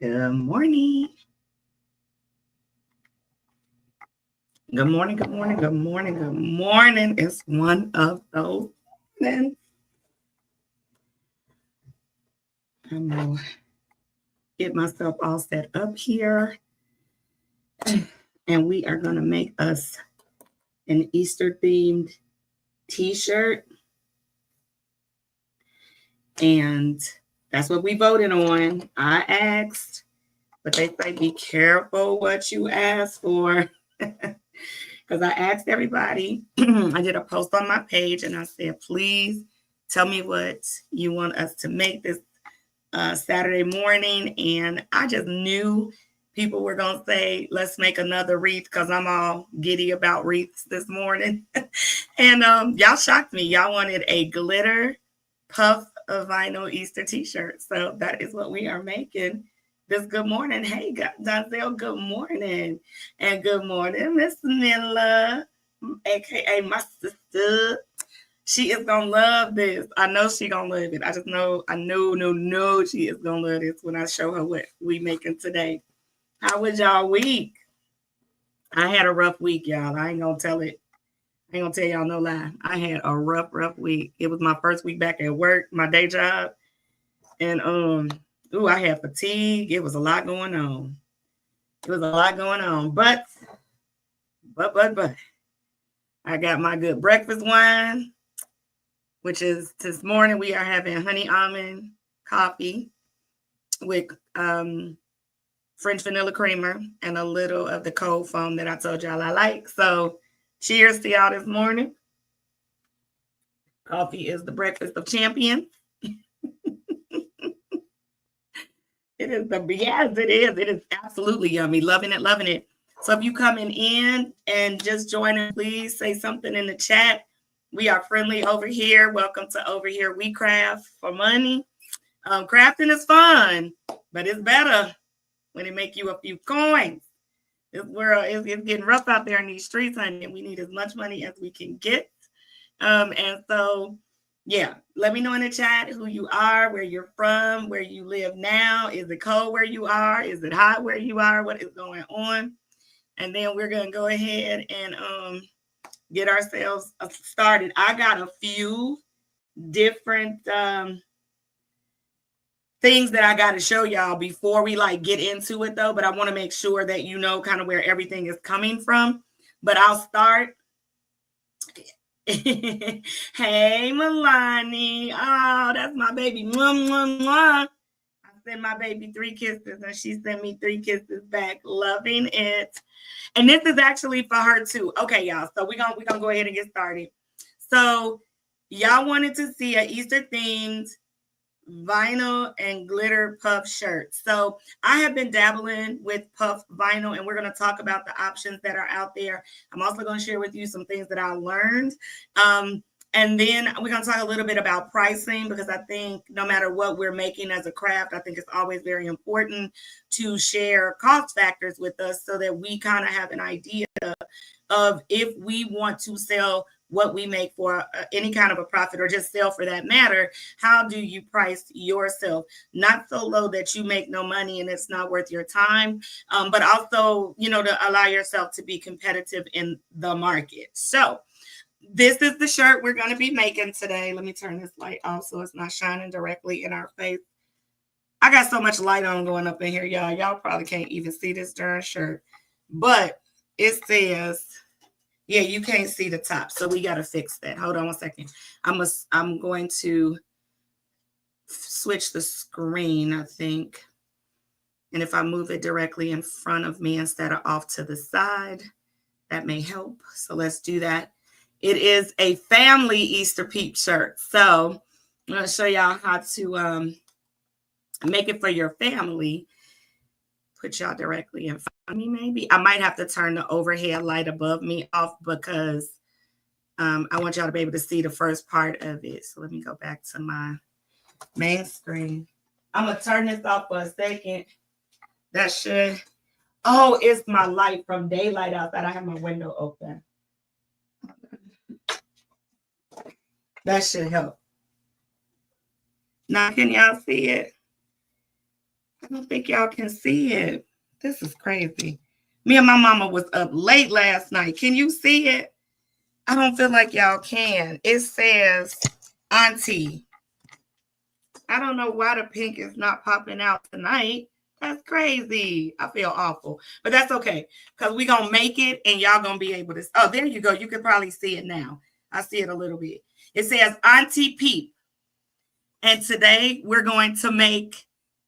Good morning. Good morning. Good morning. Good morning. Good morning. It's one of those. Then I'm going to get myself all set up here. And we are going to make us an Easter themed t-shirt. And that's what we voted on. I asked, but they say be careful what you ask for. Because I asked everybody, I did a post on my page and I said, please tell me what you want us to make this Saturday morning. And I just knew people were going to say, let's make another wreath because I'm all giddy about wreaths this morning. And y'all shocked me. Y'all wanted a glitter puff of vinyl Easter t-shirt. So that is what we are making this good morning. Hey, Donzel, good morning. And good morning, Miss Milla, aka my sister. She is gonna love this. I know she gonna love it. I just know, I know she is gonna love this when I show her what we making today. How was y'all week? I had a rough week, y'all. I ain't gonna tell it. I ain't gonna tell y'all no lie. I had a rough week. It was my first week back at work, my day job. And I had fatigue. It was a lot going on. It was a lot going on. But I got my good breakfast wine, which is this morning we are having honey almond coffee with French vanilla creamer and a little of the cold foam that I told y'all I like. So cheers to y'all this morning. Coffee is the breakfast of champions. It is yes, it is. It is absolutely yummy. Loving it, loving it. So if you coming in and just joining, please say something in the chat. We are friendly over here. Welcome to Over Here We Craft for Money. Crafting is fun, but it's better when it make you a few coins. This world is getting rough out there in these streets, honey, and we need as much money as we can get. And so, yeah, let me know in the chat who you are, where you're from, where you live now. Is it cold where you are? Is it hot where you are? What is going on? And then we're going to go ahead and get ourselves started. I got a few different things that I got to show y'all before we get into it though, but I want to make sure that you know kind of where everything is coming from. But I'll start. Hey, Milani. Oh, that's my baby. Mwah, mwah, mwah. I sent my baby 3 kisses and she sent me 3 kisses back. Loving it. And this is actually for her too. Okay, y'all. So we're gonna go ahead and get started. So y'all wanted to see an Easter themed vinyl and glitter puff shirt. So I have been dabbling with puff vinyl and we're going to talk about the options that are out there. I'm also going to share with you some things that I learned. And then we're going to talk a little bit about pricing because I think no matter what we're making as a craft, I think it's always very important to share cost factors with us so that we kind of have an idea of if we want to sell what we make for any kind of a profit or just sell for that matter, how do you price yourself? Not so low that you make no money and it's not worth your time, but also, to allow yourself to be competitive in the market. So this is the shirt we're going to be making today. Let me turn this light off so it's not shining directly in our face. I got so much light on going up in here, y'all. Y'all probably can't even see this darn shirt, but it says, yeah, you can't see the top, so we got to fix that. Hold on 1 second. I'm going to switch the screen, I think. And if I move it directly in front of me instead of off to the side, that may help. So let's do that. It is a family Easter Peep shirt. So I'm going to show y'all how to make it for your family. Put y'all directly in front of me, maybe. I might have to turn the overhead light above me off because I want y'all to be able to see the first part of it. So let me go back to my main screen. I'm going to turn this off for a second. That should... Oh, it's my light from daylight outside. I have my window open. That should help. Now, can y'all see it? I don't think y'all can see it. This is crazy. Me and my mama was up late last night. Can you see it? I don't feel like y'all can. It says Auntie. I don't know why the pink is not popping out tonight. That's crazy. I feel awful, but that's okay because we're going to make it and y'all going to be able to. Oh, there you go. You can probably see it now. I see it a little bit. It says Auntie Peep. And today we're going to make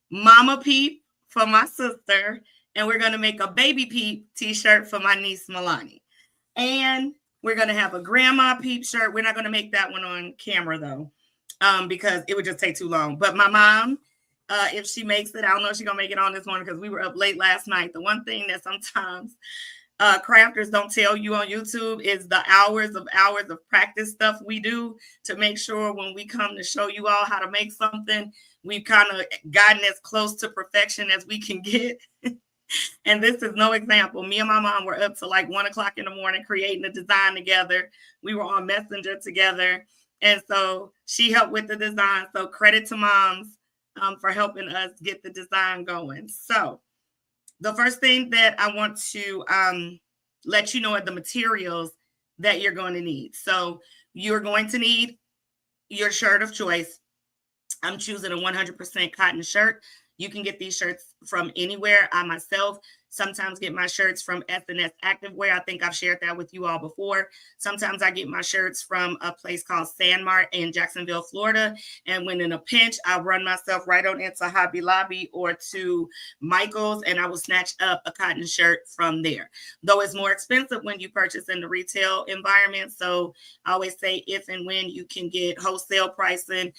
Mama Peep for my sister. And we're going to make a Baby Peep t-shirt for my niece, Milani. And we're going to have a Grandma Peep shirt. We're not going to make that one on camera, though, because it would just take too long. But my mom, if she makes it, I don't know if she's going to make it on this morning because we were up late last night. The one thing that sometimes crafters don't tell you on YouTube is the hours of practice stuff we do to make sure when we come to show you all how to make something, we've kind of gotten as close to perfection as we can get. And this is no example. Me and my mom were up to like 1 o'clock in the morning creating a design together. We were on Messenger together. And so she helped with the design. So credit to moms for helping us get the design going. So the first thing that I want to let you know are the materials that you're going to need. So you're going to need your shirt of choice. I'm choosing a 100% cotton shirt. You can get these shirts from anywhere. I myself sometimes get my shirts from S&S Activewear. I think I've shared that with you all before. Sometimes I get my shirts from a place called Sandmart in Jacksonville, Florida. And when in a pinch, I'll run myself right on into Hobby Lobby or to Michael's, and I will snatch up a cotton shirt from there. Though it's more expensive when you purchase in the retail environment. So I always say if and when you can get wholesale pricing,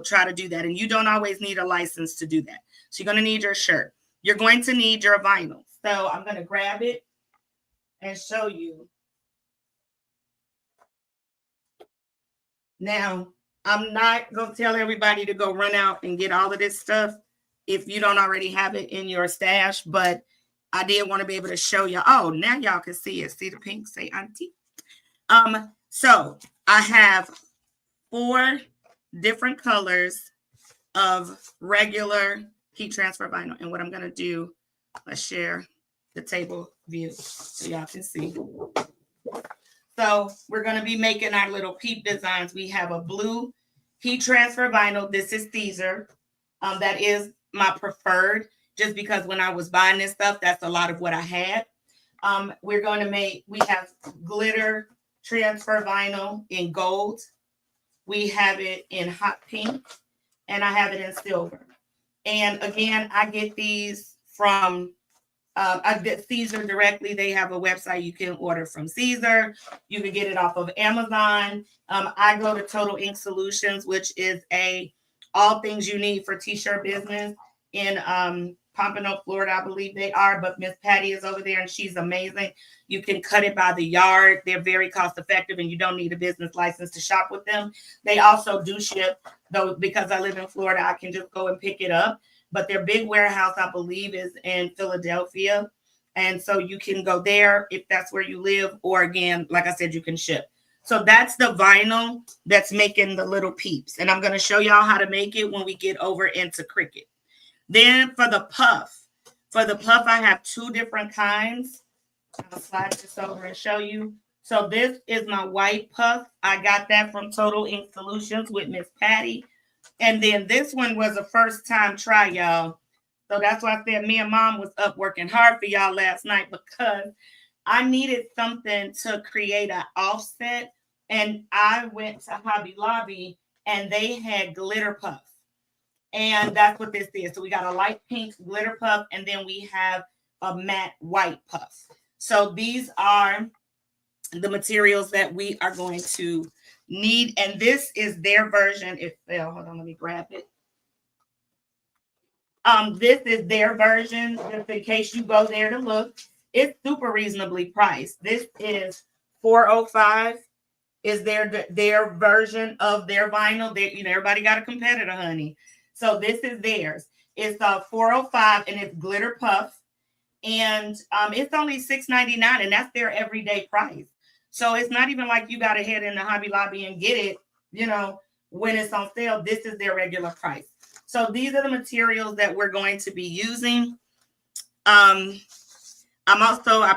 try to do that. And you don't always need a license to do that. So you're going to need your shirt. You're going to need your vinyl. So I'm going to grab it and show you. Now, I'm not going to tell everybody to go run out and get all of this stuff if you don't already have it in your stash, but I did want to be able to show you. Oh, now y'all can see it. See the pink? Say Auntie. So I have 4 different colors of regular heat transfer vinyl. And what I'm going to do, let's share the table view so y'all can see. So we're going to be making our little peep designs. We have a blue heat transfer vinyl. This is Caesar. That is my preferred, just because when I was buying this stuff, that's a lot of what I had. We have glitter transfer vinyl in gold. We have it in hot pink, and I have it in silver. And again, I get these from I get Caesar directly. They have a website you can order from Caesar. You can get it off of Amazon. I go to Total Ink Solutions, which is all things you need for t-shirt business in Pompano, Florida, I believe they are. But Miss Patty is over there and she's amazing. You can cut it by the yard. They're very cost effective and you don't need a business license to shop with them. They also do ship, though, because I live in Florida, I can just go and pick it up. But their big warehouse, I believe, is in Philadelphia. And so you can go there if that's where you live. Or again, like I said, you can ship. So that's the vinyl that's making the little peeps. And I'm going to show y'all how to make it when we get over into Cricut. Then for the puff, I have 2 different kinds. I'll slide this over and show you. So this is my white puff. I got that from Total Ink Solutions with Miss Patty. And then this one was a first time try, y'all. So that's why I said me and mom was up working hard for y'all last night, because I needed something to create an offset. And I went to Hobby Lobby and they had glitter puff. And that's what this is. So we got a light pink glitter puff, and then we have a matte white puff. So these are the materials that we are going to need, and this is their version. It fell. Hold on, let me grab it. This is their version, just in case you go there to look. It's super reasonably priced. This is $4.05. Is their version of their vinyl. Everybody got a competitor, honey. So this is theirs. It's $4.05 and it's glitter puff, and it's only $6.99, and that's their everyday price. So it's not even like you got to head into Hobby Lobby and get it, when it's on sale. This is their regular price. So these are the materials that we're going to be using. I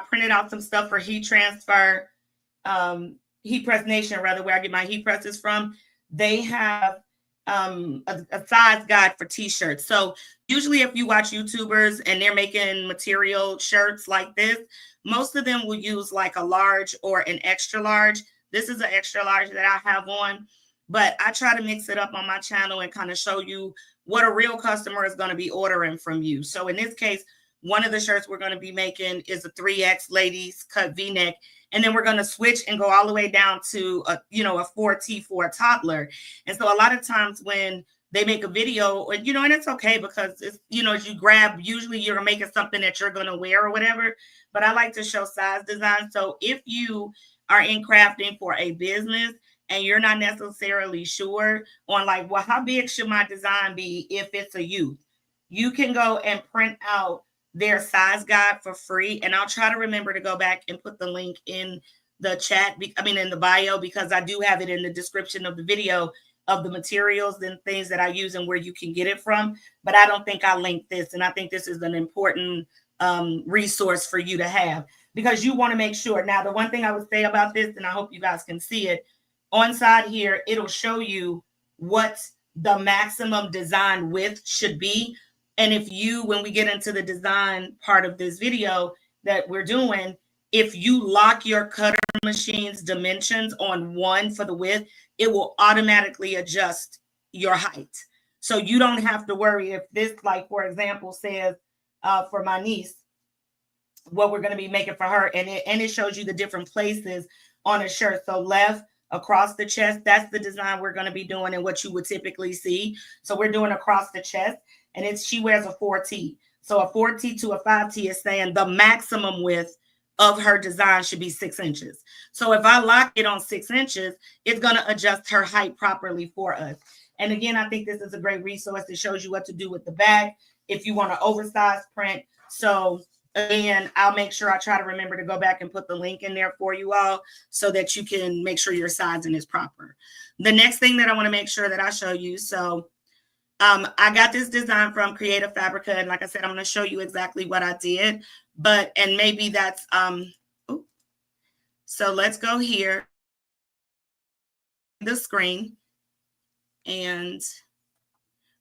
printed out some stuff for heat transfer, Heat Press Nation, rather, where I get my heat presses from. They have a size guide for t-shirts. So usually if you watch YouTubers and they're making material shirts like this, most of them will use like a large or an extra large. This is an extra large that I have on, but I try to mix it up on my channel and kind of show you what a real customer is going to be ordering from you. So in this case, one of the shirts we're going to be making is a 3X ladies cut V-neck. And then we're going to switch and go all the way down to a 4T for a toddler. And so a lot of times when they make a video, and it's okay because it's, as you grab, usually you're making something that you're going to wear or whatever. But I like to show size design. So if you are in crafting for a business and you're not necessarily sure on like, well, how big should my design be if it's a youth? You can go and print out their size guide for free. And I'll try to remember to go back and put the link in the chat, in the bio, because I do have it in the description of the video of the materials and things that I use and where you can get it from. But I don't think I linked this. And I think this is an important resource for you to have, because you want to make sure. Now, the one thing I would say about this, and I hope you guys can see it, on side here, it'll show you what the maximum design width should be. And if when we get into the design part of this video that we're doing, if you lock your cutter machine's dimensions on 1 for the width, it will automatically adjust your height. So you don't have to worry if this, like, for example, says for my niece, what we're going to be making for her. And it shows you the different places on a shirt. So left, across the chest, that's the design we're going to be doing and what you would typically see. So we're doing across the chest. And she wears a 4T. So a 4T to a 5T is saying the maximum width of her design should be 6 inches. So if I lock it on 6 inches, it's going to adjust her height properly for us. And again, I think this is a great resource. It shows you what to do with the back if you want an oversized print. So again, I'll make sure I try to remember to go back and put the link in there for you all so that you can make sure your sizing is proper. The next thing that I want to make sure that I show you. So I got this design from Creative Fabrica, and like I said, I'm going to show you exactly what I did. And maybe that's so let's go here, the screen, and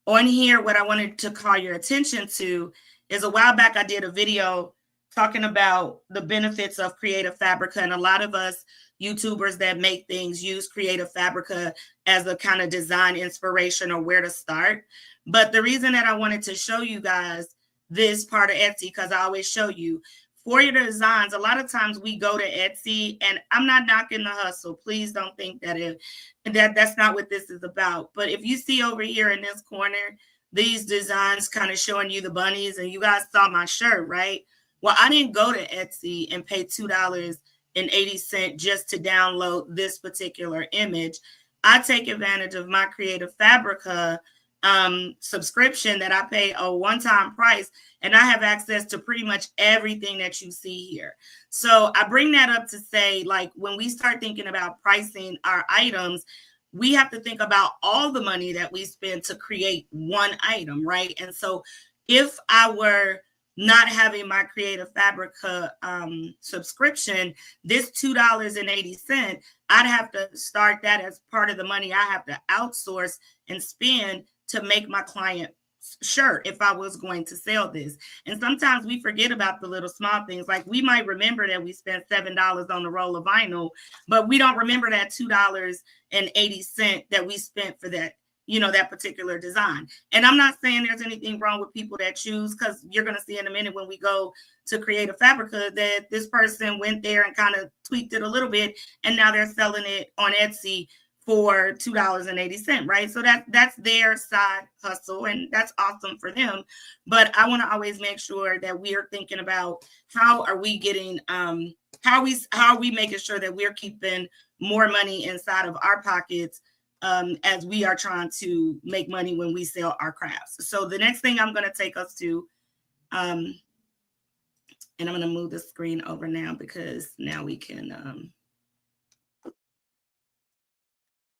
on here, what I wanted to call your attention to is a while back I did a video talking about the benefits of Creative Fabrica, and a lot of us YouTubers that make things use Creative Fabrica as a kind of design inspiration or where to start. But the reason that I wanted to show you guys this part of Etsy, because I always show you for your designs, a lot of times we go to Etsy, and I'm not knocking the hustle. Please don't think that's not what this is about. But if you see over here in this corner, these designs kind of showing you the bunnies, and you guys saw my shirt, right? Well, I didn't go to Etsy and pay $2.80 just to download this particular image. I take advantage of my Creative Fabrica subscription that I pay a one-time price, and I have access to pretty much everything that you see here. So I bring that up to say, like, when we start thinking about pricing our items, we have to think about all the money that we spend to create one item, right? And so if I were not having my Creative Fabrica subscription, this $2.80, I'd have to start that as part of the money I have to outsource and spend to make my client shirt if I was going to sell this. And sometimes we forget about the little small things. Like, we might remember that we spent $7 on the roll of vinyl, but we don't remember that $2.80 that we spent for that, that particular design. And I'm not saying there's anything wrong with people that choose, because you're going to see in a minute when we go to Creative Fabrica that this person went there and kind of tweaked it a little bit, and now they're selling it on Etsy for $2.80, right? So that's their side hustle, and that's awesome for them. But I want to always make sure that we are thinking about how are we getting, how are we making sure that we're keeping more money inside of our pockets as we are trying to make money when we sell our crafts. So the next thing I'm going to take us to, and I'm going to move the screen over now because now we can,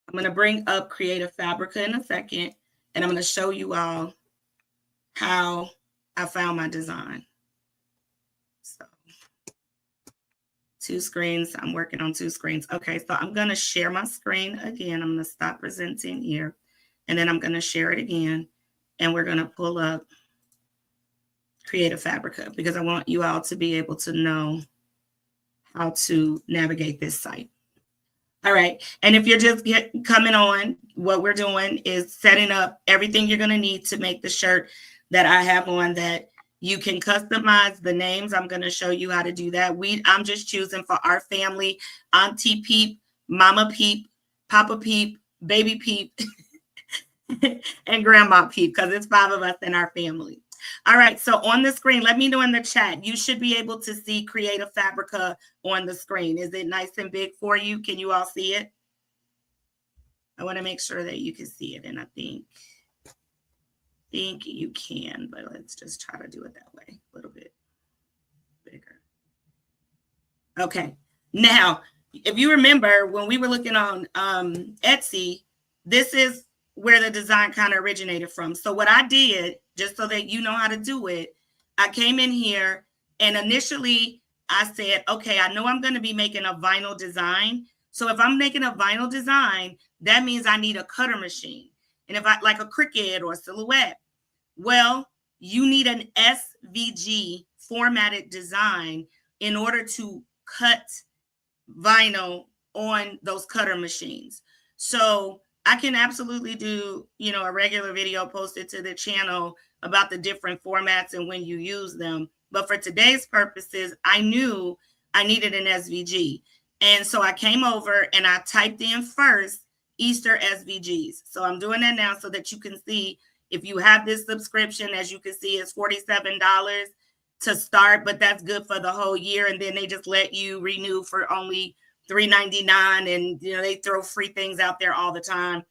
I'm going to bring up Creative Fabrica in a second, and I'm going to show you all how I found my design. So 2 screens. I'm working on 2 screens. Okay, so I'm going to share my screen again. I'm going to stop presenting here, and then I'm going to share it again, and we're going to pull up Creative Fabrica because I want you all to be able to know how to navigate this site. All right, and if you're just coming on, what we're doing is setting up everything you're going to need to make the shirt that I have on that you can customize the names. I'm going to show you how to do that. I'm just choosing for our family, Auntie Peep, Mama Peep, Papa Peep, Baby Peep, and Grandma Peep, because it's 5 of us in our family. All right, so on the screen, let me know in the chat. You should be able to see Creative Fabrica on the screen. Is it nice and big for you? Can you all see it? I want to make sure that you can see it, and I think you can, but let's just try to do it that way, a little bit bigger. Okay, now, if you remember when we were looking on Etsy, this is where the design kind of originated from. So what I did, just so that you know how to do it, I came in here and initially I said, okay, I know I'm going to be making a vinyl design. So if I'm making a vinyl design, that means I need a cutter machine. And if I like a Cricut or a Silhouette, well, you need an SVG formatted design in order to cut vinyl on those cutter machines. So I can absolutely do, a regular video posted to the channel about the different formats and when you use them. But for today's purposes, I knew I needed an SVG. And so I came over and I typed in first Easter SVGs. So I'm doing that now so that you can see if you have this subscription, as you can see, it's $47 to start, but that's good for the whole year. And then they just let you renew for only $3.99, and they throw free things out there all the time.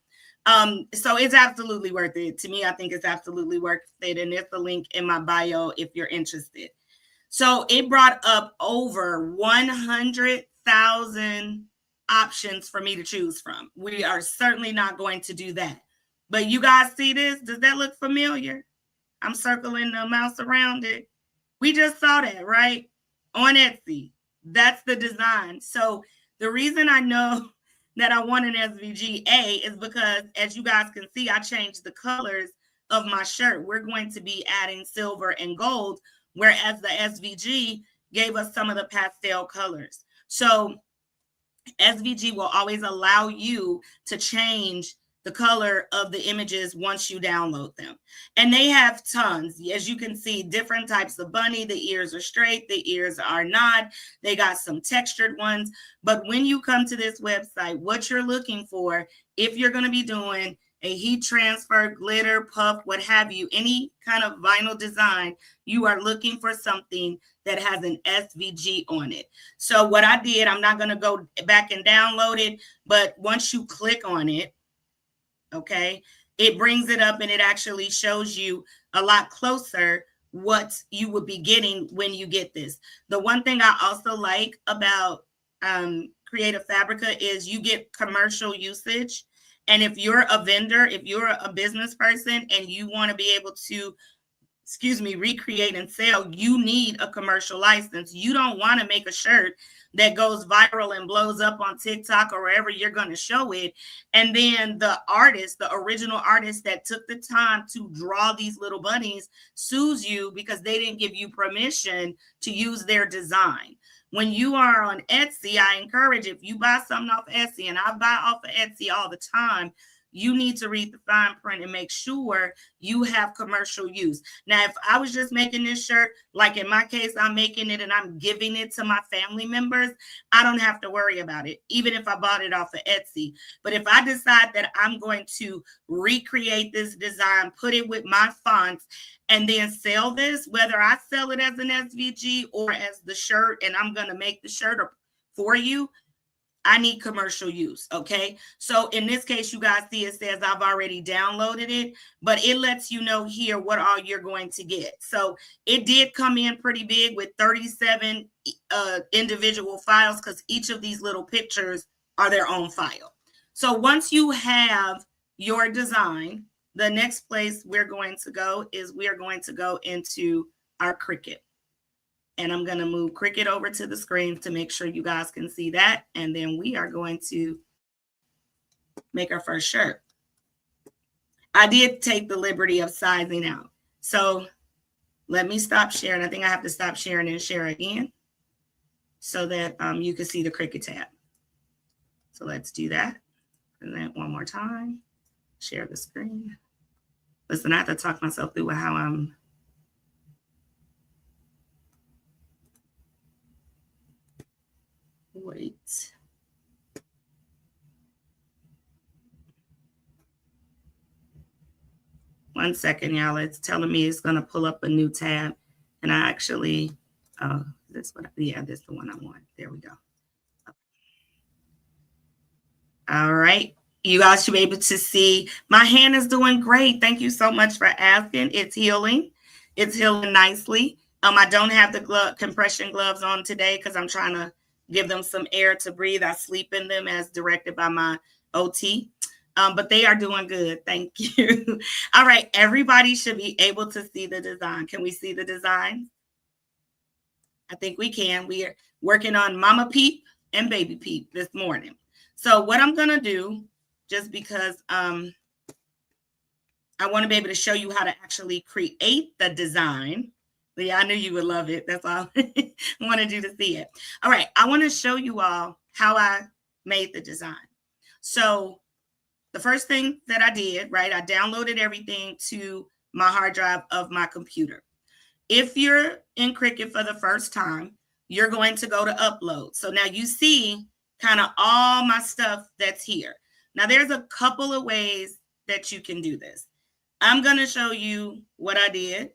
So it's absolutely worth it. To me, I think it's absolutely worth it. And there's the link in my bio if you're interested. So it brought up over 100,000 options for me to choose from. We are certainly not going to do that. But you guys see this? Does that look familiar? I'm circling the mouse around it. We just saw that, right? On Etsy. That's the design. So the reason I know that I want an SVG is because, as you guys can see, I changed the colors of my shirt. We're going to be adding silver and gold, whereas the SVG gave us some of the pastel colors. So SVG will always allow you to change the color of the images once you download them. And they have tons. As you can see, different types of bunny. The ears are straight, the ears are not. They got some textured ones. But when you come to this website, what you're looking for, if you're going to be doing a heat transfer, glitter, puff, what have you, any kind of vinyl design, you are looking for something that has an SVG on it. So what I did, I'm not going to go back and download it, but once you click on it, okay, it brings it up and it actually shows you a lot closer what you would be getting when you get this. The one thing I also like about Creative Fabrica is you get commercial usage. And if you're a vendor, if you're a business person and you want to be able to, recreate and sell, you need a commercial license. You don't want to make a shirt that goes viral and blows up on TikTok or wherever you're going to show it. And then the artist, the original artist that took the time to draw these little bunnies, sues you because they didn't give you permission to use their design. When you are on Etsy, I encourage, if you buy something off Etsy, and I buy off of Etsy all the time, you need to read the fine print and make sure you have commercial use. Now, if I was just making this shirt, like in my case, I'm making it and I'm giving it to my family members, I don't have to worry about it, even if I bought it off of Etsy. But if I decide that I'm going to recreate this design, put it with my fonts, and then sell this, whether I sell it as an SVG or as the shirt, and I'm going to make the shirt for you, I need commercial use, okay? So in this case, you guys see it says I've already downloaded it, but it lets you know here what all you're going to get. So it did come in pretty big with 37 individual files because each of these little pictures are their own file. So once you have your design, the next place we're going to go is we are going to go into our Cricut. And I'm going to move Cricut over to the screen to make sure you guys can see that. And then we are going to make our first shirt. I did take the liberty of sizing out. So let me stop sharing. I think I have to stop sharing and share again so that you can see the Cricut tab. So let's do that. And then one more time, share the screen. Listen, I have to talk myself through how I'm. Wait. One second, y'all. It's telling me it's going to pull up a new tab. And I actually, this one, yeah, this is the one I want. There we go. All right. You guys should be able to see my hand is doing great. Thank you so much for asking. It's healing. It's healing nicely. I don't have the compression gloves on today because I'm trying to give them some air to breathe. I sleep in them as directed by my OT. But they are doing good. Thank you. All right. Everybody should be able to see the design. Can we see the design? I think we can. We are working on Mama Peep and Baby Peep this morning. So what I'm going to do, just because I want to be able to show you how to actually create the design. Yeah, I knew you would love it. That's all I wanted you to see it. All right. I want to show you all how I made the design. So the first thing that I did, right, I downloaded everything to my hard drive of my computer. If you're in Cricut for the first time, you're going to go to upload. So now you see kind of all my stuff that's here. Now there's a couple of ways that you can do this. I'm going to show you what I did,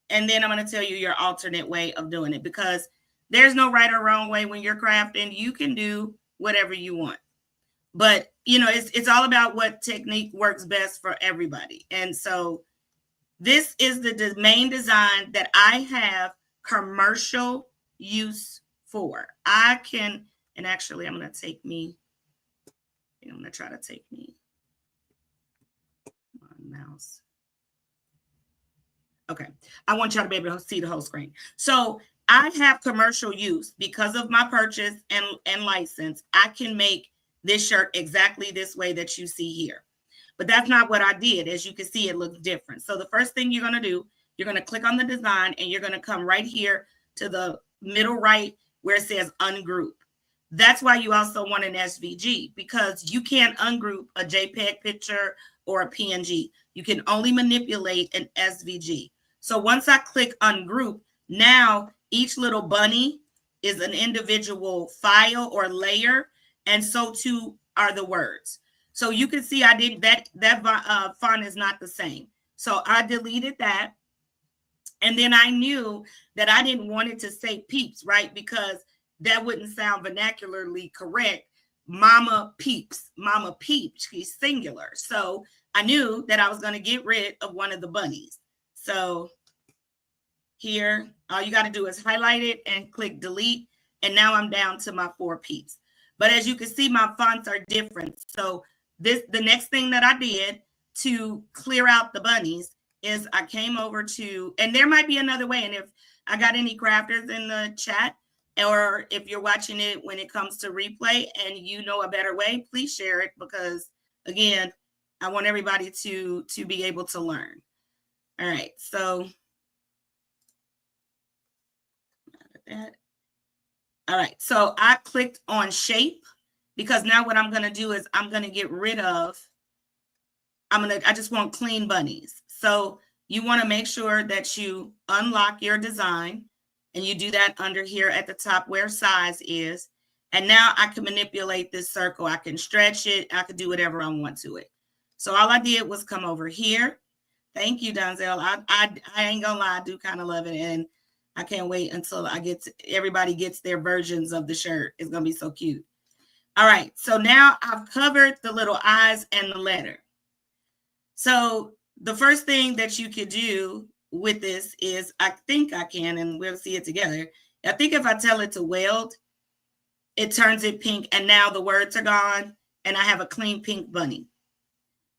and then I'm going to tell you your alternate way of doing it, because there's no right or wrong way when you're crafting. You can do whatever you want. But, you know, it's all about what technique works best for everybody. And so this is the main design that I have commercial use for. I can, and actually I'm going to take me, I'm going to try to take me my mouse. Okay. I want y'all to be able to see the whole screen. So I have commercial use because of my purchase and license. I can make this shirt exactly this way that you see here. But that's not what I did. As you can see, it looks different. So the first thing you're going to do, you're going to click on the design, and you're going to come right here to the middle right where it says ungroup. That's why you also want an SVG, because you can't ungroup a JPEG picture or a PNG. You can only manipulate an SVG. So once I click ungroup, now each little bunny is an individual file or layer, and so too are the words. So you can see I did that font is not the same. So I deleted that. And then I knew that I didn't want it to say peeps, right? Because that wouldn't sound vernacularly correct. Mama Peeps, Mama Peeps, she's singular. So I knew that I was going to get rid of one of the bunnies. So here, all you got to do is highlight it and click delete. And now I'm down to my 4 peeps. But as you can see, my fonts are different. So the next thing that I did to clear out the bunnies is I came over to, and there might be another way. And if I got any crafters in the chat, or if you're watching it when it comes to replay and you know a better way, please share it, because again, I want everybody to be able to learn. All right, so all right, so I clicked on shape, because now what I'm going to do is I'm going to get rid of, I just want clean bunnies. So you want to make sure that you unlock your design, and you do that under here at the top where size is. And now I can manipulate this circle. I can stretch it. I can do whatever I want to it. So all I did was come over here. Thank you, Donzel. I ain't gonna lie, I do kind of love it. And I can't wait until everybody gets their versions of the shirt. It's gonna be so cute. All right, so now I've covered the little eyes and the letter. So the first thing that you could do with this is, I think I can, and we'll see it together. I think if I tell it to weld, it turns it pink, and now the words are gone, and I have a clean pink bunny.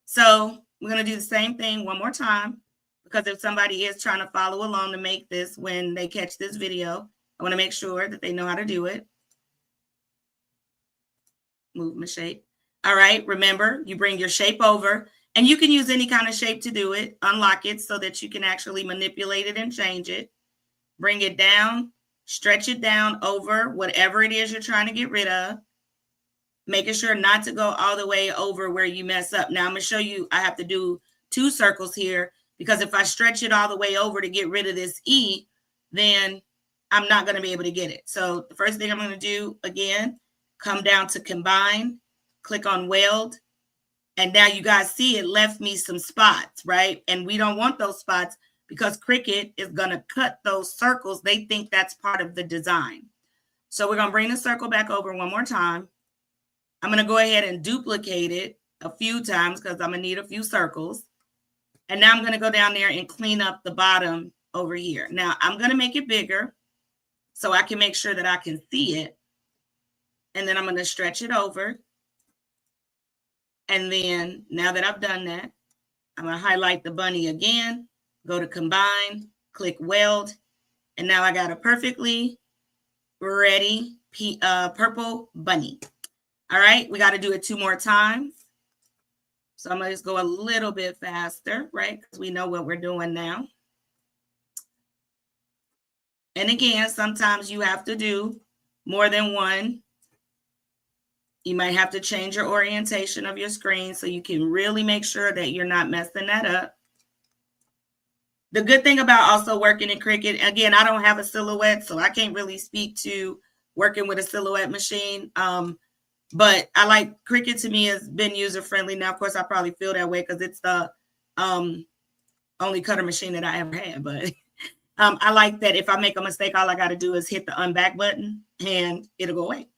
So we're going to do the same thing one more time, because if somebody is trying to follow along to make this when they catch this video, I want to make sure that they know how to do it. Move my shape. All right, remember, you bring your shape over, and you can use any kind of shape to do it. Unlock it so that you can actually manipulate it and change it. Bring it down, stretch it down over whatever it is you're trying to get rid of, making sure not to go all the way over where you mess up. Now, I'm going to show you, I have to do 2 circles here, because if I stretch it all the way over to get rid of this E, then I'm not going to be able to get it. So the first thing I'm going to do, again, come down to combine, click on weld, and now you guys see it left me some spots, right? And we don't want those spots because Cricut is going to cut those circles. They think that's part of the design. So we're going to bring the circle back over one more time. I'm going to go ahead and duplicate it a few times because I'm going to need a few circles. And now I'm going to go down there and clean up the bottom over here. Now I'm going to make it bigger so I can make sure that I can see it. And then I'm going to stretch it over. And then now that I've done that, I'm going to highlight the bunny again, go to combine, click weld. And now I got a perfectly ready purple bunny. All right, we got to do it 2 more times. So I'm going to just go a little bit faster, right? Because we know what we're doing now. And again, sometimes you have to do more than one. You might have to change your orientation of your screen so you can really make sure that you're not messing that up. The good thing about also working in Cricut, again, I don't have a silhouette, so I can't really speak to working with a silhouette machine. But I like Cricut. To me has been user-friendly. Now, of course, I probably feel that way because it's the only cutter machine that I ever had. But I like that if I make a mistake, all I got to do is hit the unback button and it'll go away.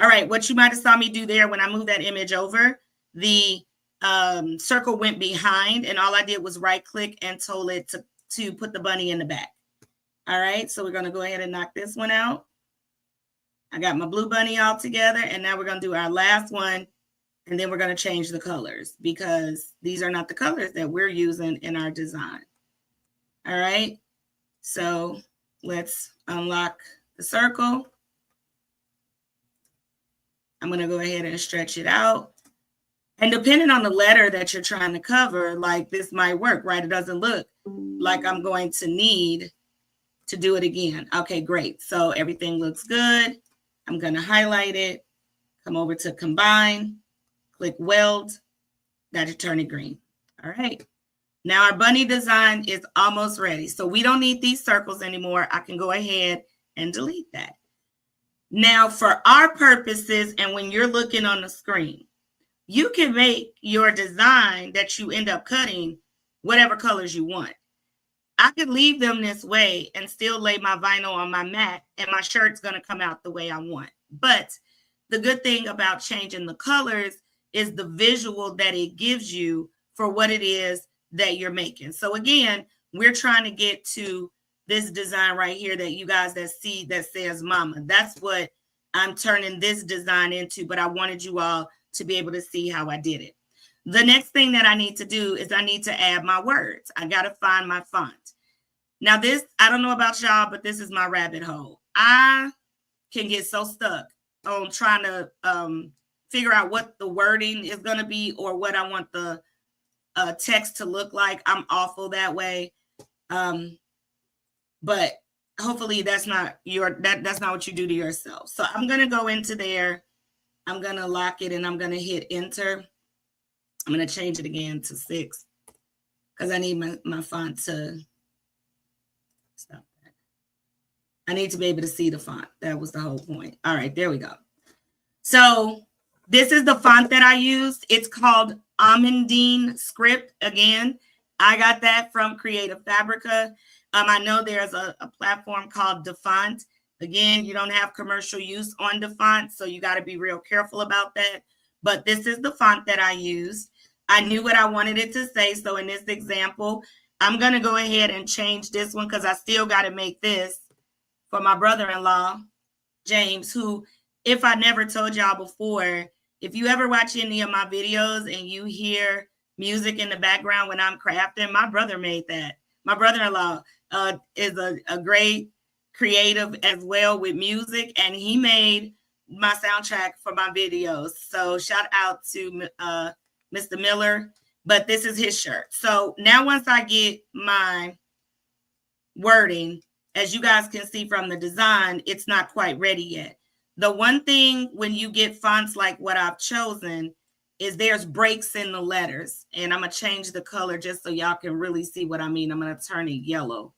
All right, what you might have saw me do there when I moved that image over, the circle went behind, and all I did was right-click and told it to put the bunny in the back. All right, so we're going to go ahead and knock this one out. I got my blue bunny all together, and now we're going to do our last one, and then we're going to change the colors because these are not the colors that we're using in our design. All right, so let's unlock the circle. I'm going to go ahead and stretch it out. And depending on the letter that you're trying to cover, like this might work, right? It doesn't look like I'm going to need to do it again. Okay, great. So everything looks good. I'm going to highlight it, come over to combine, click weld, got to turn it green. All right. Now our bunny design is almost ready. So we don't need these circles anymore. I can go ahead and delete that. Now, for our purposes, and when you're looking on the screen, you can make your design that you end up cutting whatever colors you want. I could leave them this way and still lay my vinyl on my mat, and my shirt's going to come out the way I want. But the good thing about changing the colors is the visual that it gives you for what it is that you're making. So again, we're trying to get to this design right here that you guys that see that says mama. That's what I'm turning this design into, but I wanted you all to be able to see how I did it. The next thing that I need to do is I need to add my words. I got to find my font. Now this, I don't know about y'all, but this is my rabbit hole. I can get so stuck on trying to figure out what the wording is going to be or what I want the text to look like. I'm awful that way. But hopefully that's not that's not what you do to yourself. So I'm going to go into there. I'm going to lock it and I'm going to hit enter. I'm going to change it again to 6 because I need my font to stop that. I need to be able to see the font. That was the whole point. All right, there we go. So this is the font that I used. It's called Amandine Script. Again, I got that from Creative Fabrica. I know there's a platform called DaFont. Again, you don't have commercial use on DaFont, so you got to be real careful about that. But this is the font that I used. I knew what I wanted it to say. So in this example, I'm going to go ahead and change this one because I still got to make this for my brother-in-law, James, who, if I never told y'all before, if you ever watch any of my videos and you hear music in the background when I'm crafting. My brother made that. My brother-in-law is a great creative as well with music, and he made my soundtrack for my videos. So shout out to Mr. Miller, but this is his shirt. So now once I get my wording, as you guys can see from the design, it's not quite ready yet. The one thing when you get fonts like what I've chosen is there's breaks in the letters, and I'm going to change the color just so y'all can really see what I mean. I'm going to turn it yellow.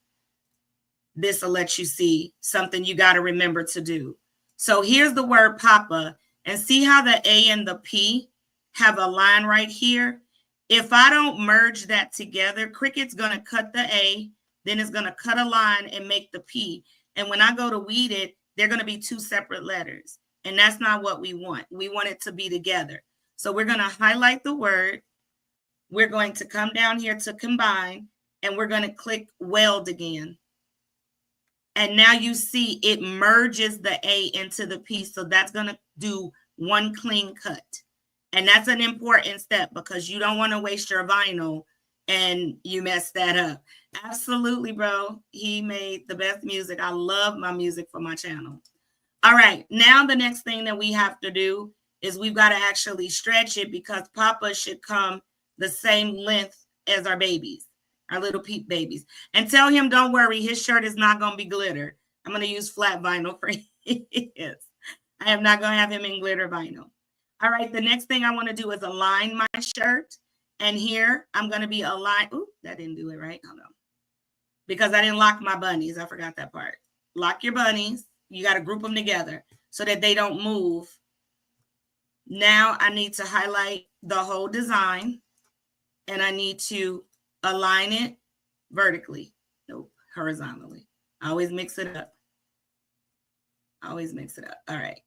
This will let you see something you got to remember to do. So here's the word Papa, and see how the A and the P have a line right here. If I don't merge that together, Cricut's going to cut the A, then it's going to cut a line and make the P. And when I go to weed it, they're going to be two separate letters. And that's not what we want. We want it to be together. So we're going to highlight the word. We're going to come down here to combine, and we're going to click weld again. And now you see it merges the A into the P. So that's going to do one clean cut. And that's an important step because you don't want to waste your vinyl and you mess that up. Absolutely, bro. He made the best music. I love my music for my channel. All right. Now the next thing that we have to do is we've got to actually stretch it because Papa should come the same length as our babies, our little peep babies. And tell him, don't worry, his shirt is not going to be glitter. I'm going to use flat vinyl for his. I am not going to have him in glitter vinyl. All right, the next thing I want to do is align my shirt. And here I'm going to be aligned. Ooh, that didn't do it right. Hold on. Because I didn't lock my bunnies. I forgot that part. Lock your bunnies. You got to group them together so that they don't move. Now I need to highlight the whole design. And I need to align it vertically. Nope, horizontally. I always mix it up. Always mix it up. All right.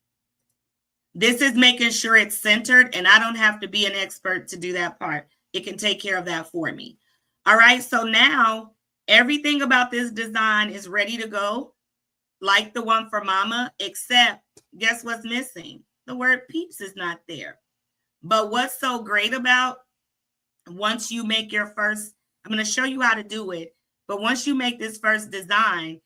This is making sure it's centered, and I don't have to be an expert to do that part. It can take care of that for me. All right, so now everything about this design is ready to go, like the one for Mama, except guess what's missing? The word Peeps is not there. But what's so great about once you make your first, I'm going to show you how to do it, but once you make this first design,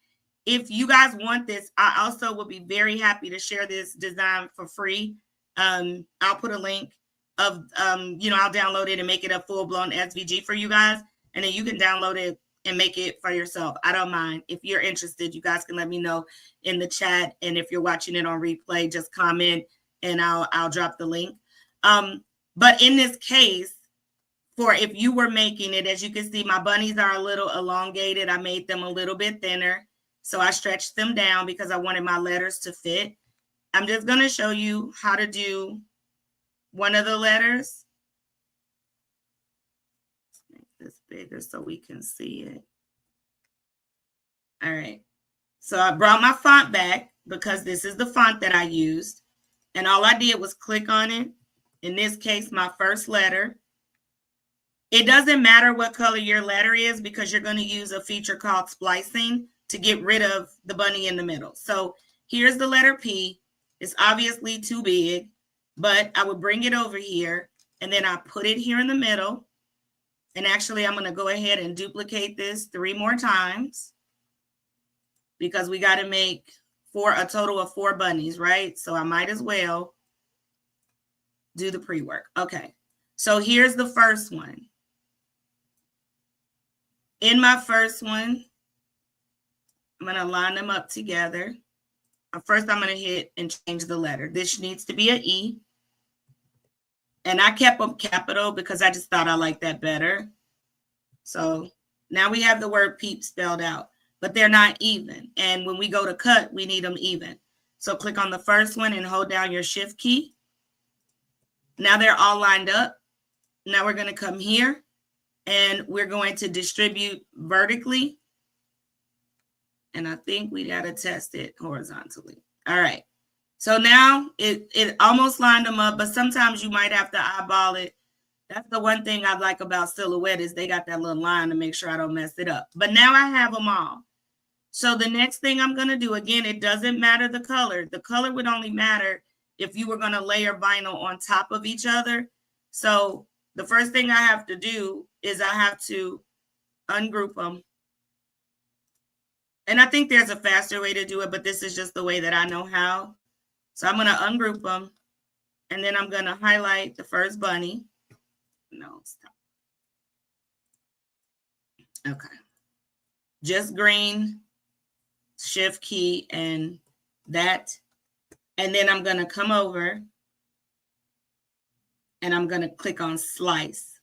if you guys want this, I also will be very happy to share this design for free. I'll put a link of, I'll download it and make it a full-blown SVG for you guys. And then you can download it and make it for yourself. I don't mind. If you're interested, you guys can let me know in the chat. And if you're watching it on replay, just comment and I'll drop the link. But in this case, for if you were making it, as you can see, my bunnies are a little elongated. I made them a little bit thinner. So I stretched them down because I wanted my letters to fit. I'm just going to show you how to do one of the letters. Let's make this bigger so we can see it. All right. So I brought my font back because this is the font that I used. And all I did was click on it. In this case, my first letter. It doesn't matter what color your letter is because you're going to use a feature called splicing to get rid of the bunny in the middle. So here's the letter P. It's obviously too big, but I would bring it over here and then I put it here in the middle. And actually, I'm going to go ahead and duplicate this 3 more times because we got to make a total of 4 bunnies, right? So I might as well do the pre-work. Okay, so here's the first one. In my first one, I'm going to line them up together. First, I'm going to hit and change the letter. This needs to be an E. And I kept them capital because I just thought I liked that better. So now we have the word Peep spelled out, but they're not even. And when we go to cut, we need them even. So click on the first one and hold down your shift key. Now they're all lined up. Now we're going to come here and we're going to distribute vertically. And I think we got to test it horizontally. All right. So now it almost lined them up, but sometimes you might have to eyeball it. That's the one thing I like about Silhouette is they got that little line to make sure I don't mess it up. But now I have them all. So the next thing I'm going to do, again, it doesn't matter the color. The color would only matter if you were going to layer vinyl on top of each other. So the first thing I have to do is I have to ungroup them. And I think there's a faster way to do it, but this is just the way that I know how. So I'm going to ungroup them. And then I'm going to highlight the first bunny. No, stop. Okay. Just green, shift key, and that. And then I'm going to come over and I'm going to click on slice.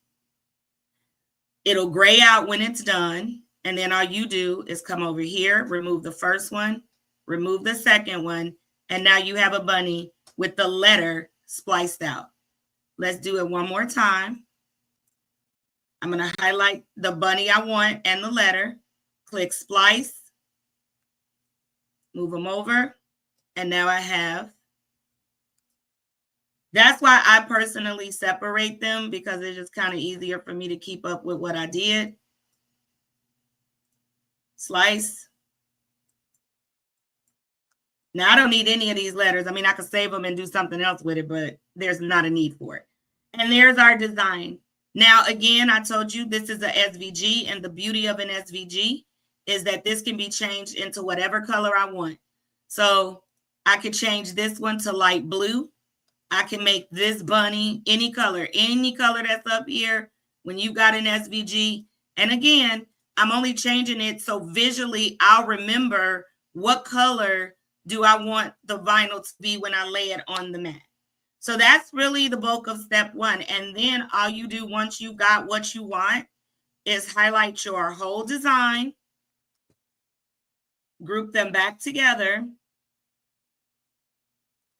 It'll gray out when it's done. And then all you do is come over here, remove the first one, remove the second one. And now you have a bunny with the letter spliced out. Let's do it one more time. I'm going to highlight the bunny I want and the letter. Click splice. Move them over. And now I have. That's why I personally separate them, because it's just kind of easier for me to keep up with what I did. Slice. Now, I don't need any of these letters. I mean, I could save them and do something else with it, but there's not a need for it. And there's our design. Now, again, I told you this is a SVG, and the beauty of an SVG is that this can be changed into whatever color I want. So I could change this one to light blue. I can make this bunny any color that's up here when you got an SVG. And again, I'm only changing it so visually I'll remember what color do I want the vinyl to be when I lay it on the mat. So that's really the bulk of step one. And then all you do once you got what you want is highlight your whole design, group them back together.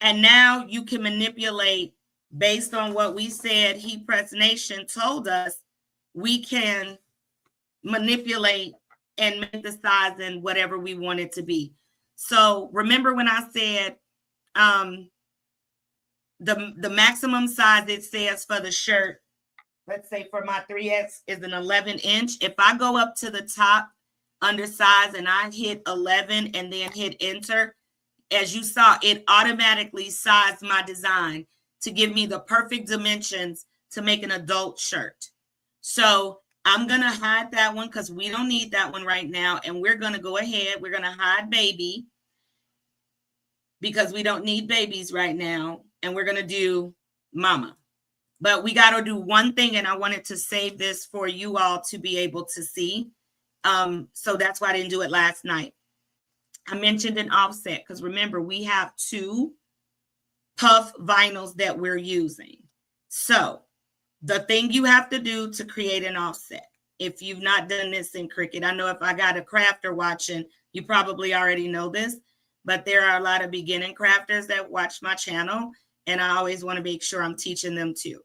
And now you can manipulate based on what we said Heat Press Nation told us. We can manipulate and make the size and whatever we want it to be. So remember when I said the maximum size it says for the shirt, let's say for my 3X is an 11 inch. If I go up to the top undersize and I hit 11 and then hit enter, as you saw, it automatically sized my design to give me the perfect dimensions to make an adult shirt. So I'm going to hide that one because we don't need that one right now. And we're going to go ahead. We're going to hide baby because we don't need babies right now. And we're going to do mama. But we got to do one thing. And I wanted to save this for you all to be able to see. So that's why I didn't do it last night. I mentioned an offset because remember, we have 2 puff vinyls that we're using. So the thing you have to do to create an offset, if you've not done this in Cricut, I know if I got a crafter watching, you probably already know this, but there are a lot of beginning crafters that watch my channel, and I always want to make sure I'm teaching them too.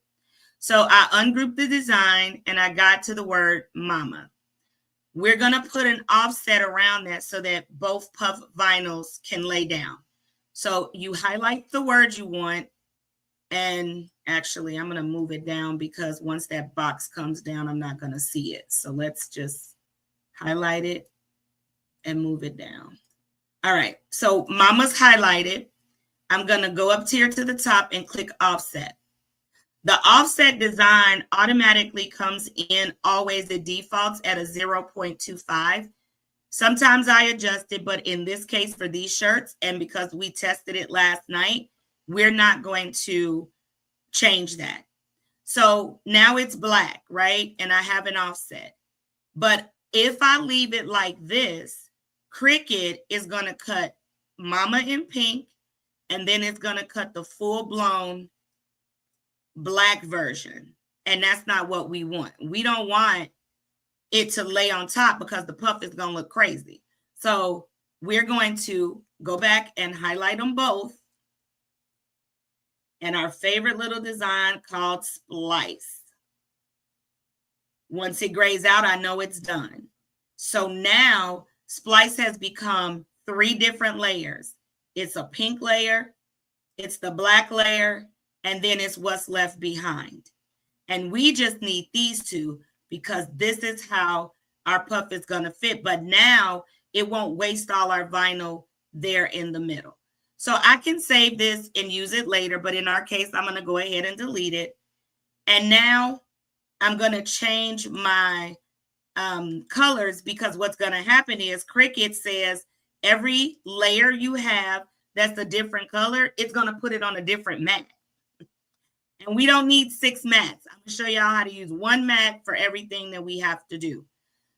So I ungrouped the design and I got to the word mama. We're going to put an offset around that so that both puff vinyls can lay down. So you highlight the word you want. And actually, I'm going to move it down because once that box comes down, I'm not going to see it. So let's just highlight it and move it down. All right. So mama's highlighted. I'm going to go up here to the top and click offset. The offset design automatically comes in always, it defaults at a 0.25. Sometimes I adjust it, but in this case for these shirts, and because we tested it last night, we're not going to change that. So now it's black, right? And I have an offset. But if I leave it like this, Cricut is going to cut mama in pink, and then it's going to cut the full-blown black version. And that's not what we want. We don't want it to lay on top because the puff is going to look crazy. So we're going to go back and highlight them both. And our favorite little design called splice. Once it grays out, I know it's done. So now splice has become 3 different layers. It's a pink layer, it's the black layer, and then it's what's left behind. And we just need these 2 because this is how our puff is going to fit. But now it won't waste all our vinyl there in the middle. So I can save this and use it later. But in our case, I'm going to go ahead and delete it. And now I'm going to change my colors, because what's going to happen is Cricut says every layer you have that's a different color, it's going to put it on a different mat. And we don't need 6 mats. I'm going to show y'all how to use 1 mat for everything that we have to do.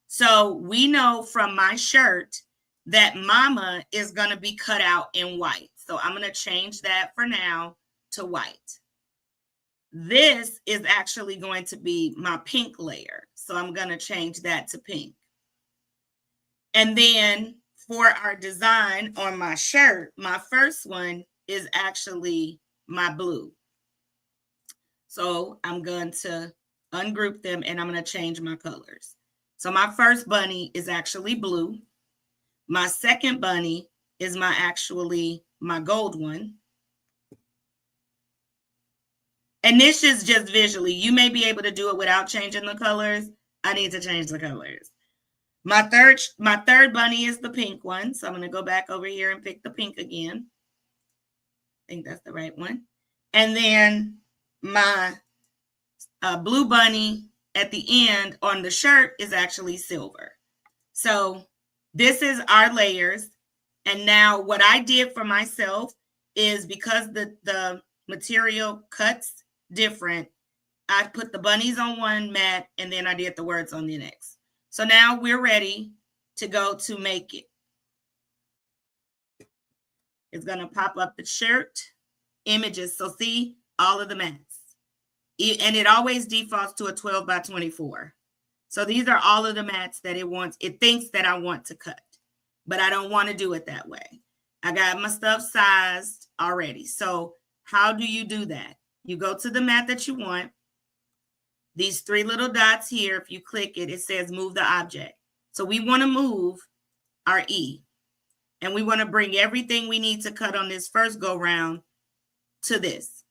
So we know from my shirt that mama is going to be cut out in white. So I'm going to change that for now to white. This is actually going to be my pink layer. So I'm going to change that to pink. And then for our design on my shirt, my first one is actually my blue. So I'm going to ungroup them and I'm going to change my colors. So my first bunny is actually blue. My second bunny is my gold one. And this is just visually. You may be able to do it without changing the colors. I need to change the colors. My third bunny is the pink one. So I'm going to go back over here and pick the pink again. I think that's the right one. And then my blue bunny at the end on the shirt is actually silver. So this is our layers. And now what I did for myself is, because the material cuts different, I put the bunnies on one mat and then I did the words on the next. So now we're ready to go to make it. It's going to pop up the shirt images. So see all of the mats. And it always defaults to a 12 by 24. So these are all of the mats that it thinks that I want to cut, but I don't want to do it that way. I got my stuff sized already. So how do you do that? You go to the mat that you want. These 3 little dots here, if you click it, it says move the object. So we want to move our E. And we want to bring everything we need to cut on this first go round to this.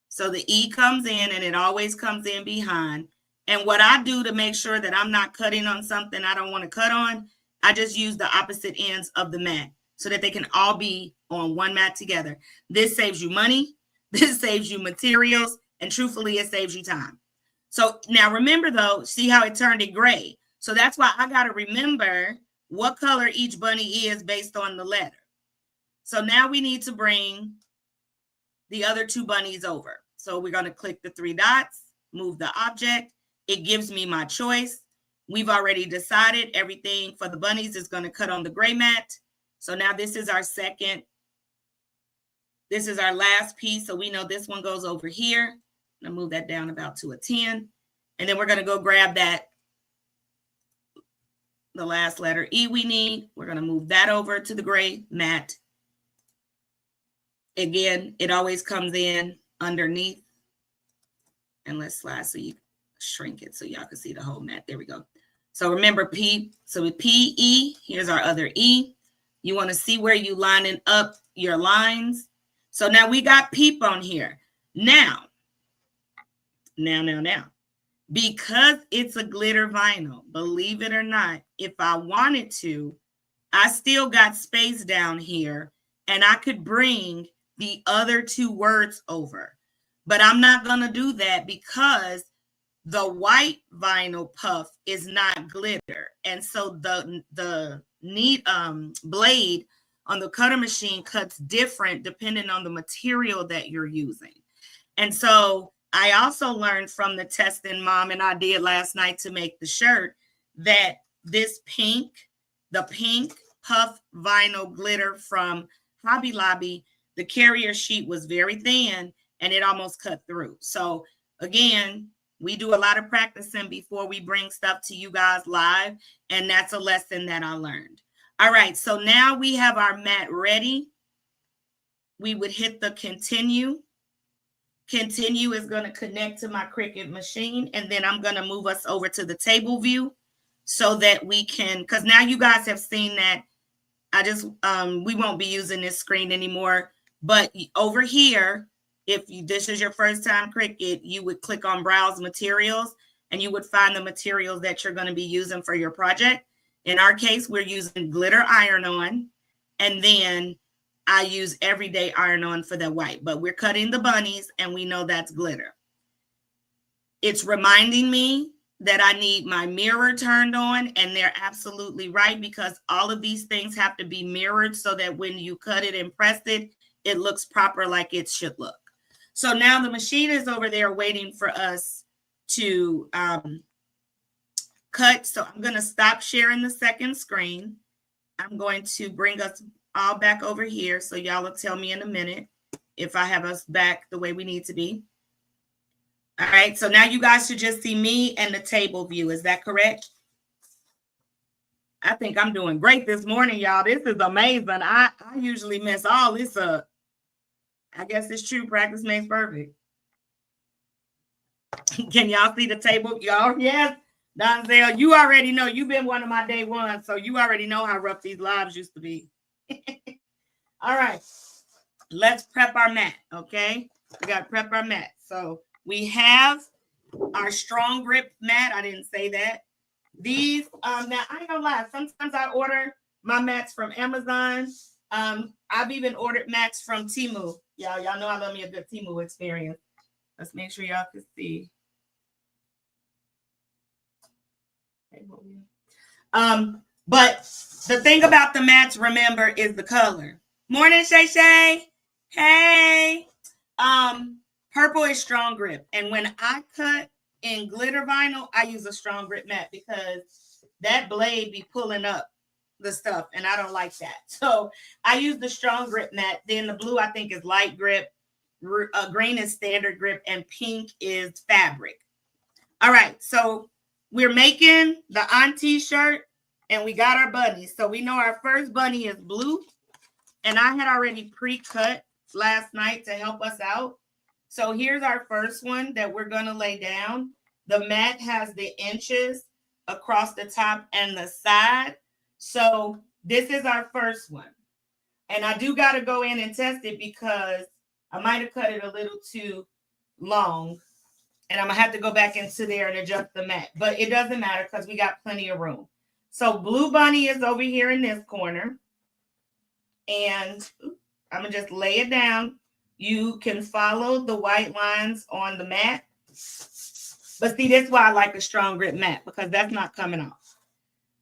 So the E comes in and it always comes in behind. And what I do to make sure that I'm not cutting on something I don't want to cut on, I just use the opposite ends of the mat so that they can all be on one mat together. This saves you money. This saves you materials. And truthfully, it saves you time. So now remember though, see how it turned it gray. So that's why I got to remember what color each bunny is based on the letter. So now we need to bring the other 2 bunnies over. So we're going to click the 3 dots, move the object. It gives me my choice. We've already decided everything for the bunnies is going to cut on the gray mat. So now this is our last piece. So we know this one goes over here. I'm going to move that down about to a 10. And then we're going to go grab the last letter E we need. We're going to move that over to the gray mat. Again, it always comes in underneath. And let's slide so you shrink it so y'all can see the whole mat. There we go. So remember P. So with P, E, here's our other E. You want to see where you lining up your lines. So now we got Peep on here. Now, because it's a glitter vinyl, believe it or not, if I wanted to, I still got space down here and I could bring the other 2 words over. But I'm not going to do that because the white vinyl puff is not glitter. And so the blade on the cutter machine cuts different depending on the material that you're using. And so I also learned from the testing Mom and I did last night to make the shirt that this pink, the pink puff vinyl glitter from Hobby Lobby, the carrier sheet was very thin and it almost cut through. So again, we do a lot of practicing before we bring stuff to you guys live. And that's a lesson that I learned. All right, so now we have our mat ready. We would hit the continue. Continue is going to connect to my Cricut machine. And then I'm going to move us over to the table view so that we can, because now you guys have seen that we won't be using this screen anymore. But over here, this is your first time Cricut, you would click on Browse Materials and you would find the materials that you're going to be using for your project. In our case, we're using glitter iron-on, and then I use everyday iron-on for the white, but we're cutting the bunnies and we know that's glitter. it's reminding me that I need my mirror turned on, and they're absolutely right, because all of these things have to be mirrored so that when you cut it and press it, it looks proper like it should look. So now the machine is over there waiting for us to cut. So I'm going to stop sharing the second screen. I'm going to bring us all back over here. So y'all will tell me in a minute if I have us back the way we need to be. All right, so now you guys should just see me and the table view. Is that correct? I think I'm doing great this morning, y'all. This is amazing. I usually mess all this up. I guess it's true. Practice makes perfect. Can y'all see the table? Y'all, yes. Donzel, you already know. You've been one of my day ones, so you already know how rough these lives used to be. All right, let's prep our mat, okay? We got to prep our mat. So we have our strong grip mat. I didn't say that. These, now I ain't gonna lie, sometimes I order my mats from Amazon. I've even ordered mats from Temu. Y'all know I love me a good Temu experience. Let's make sure y'all can see. But the thing about the mats, remember, is the color. Morning, Shay Shay. Hey. Purple is strong grip. And when I cut in glitter vinyl, I use a strong grip mat because that blade be pulling up the stuff, and I don't like that. So I use the strong grip mat. Then the blue, I think, is light grip. Green is standard grip, and pink is fabric. All right, so we're making the auntie shirt, and we got our bunnies. So we know our first bunny is blue, and I had already pre-cut last night to help us out. So here's our first one that we're going to lay down. The mat has the inches across the top and the side. So this is our first one. And I do got to go in and test it because I might have cut it a little too long. And I'm going to have to go back into there and adjust the mat. But it doesn't matter because we got plenty of room. So Blue Bunny is over here in this corner. And I'm going to just lay it down. You can follow the white lines on the mat. But see, that's why I like a strong grip mat, because that's not coming off.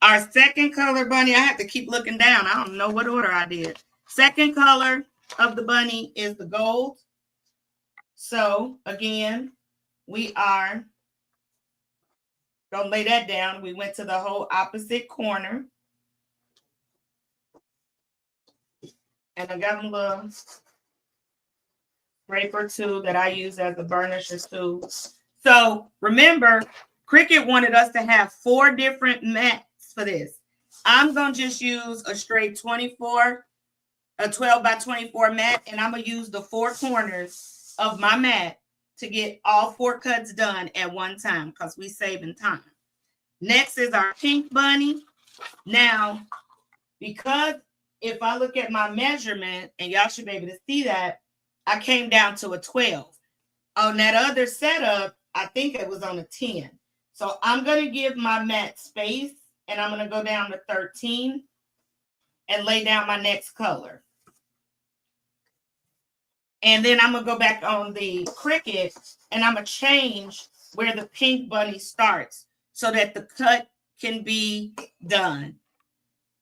Our second color bunny, I have to keep looking down. I don't know what order I did. Second color of the bunny is the gold. So again, we are going to lay that down. We went to the whole opposite corner. And I got a little scraper tool that I use as a burnisher tool. So remember, Cricut wanted us to have 4 different mats for this. I'm going to just use a straight 24, a 12 by 24 mat, and I'm going to use the 4 corners of my mat to get all 4 cuts done at one time because we're saving time. Next is our pink bunny. Now, because if I look at my measurement, and y'all should be able to see that, I came down to a 12. On that other setup, I think it was on a 10. So I'm going to give my mat space, and I'm going to go down to 13 and lay down my next color. And then I'm going to go back on the Cricut, and I'm going to change where the pink bunny starts so that the cut can be done.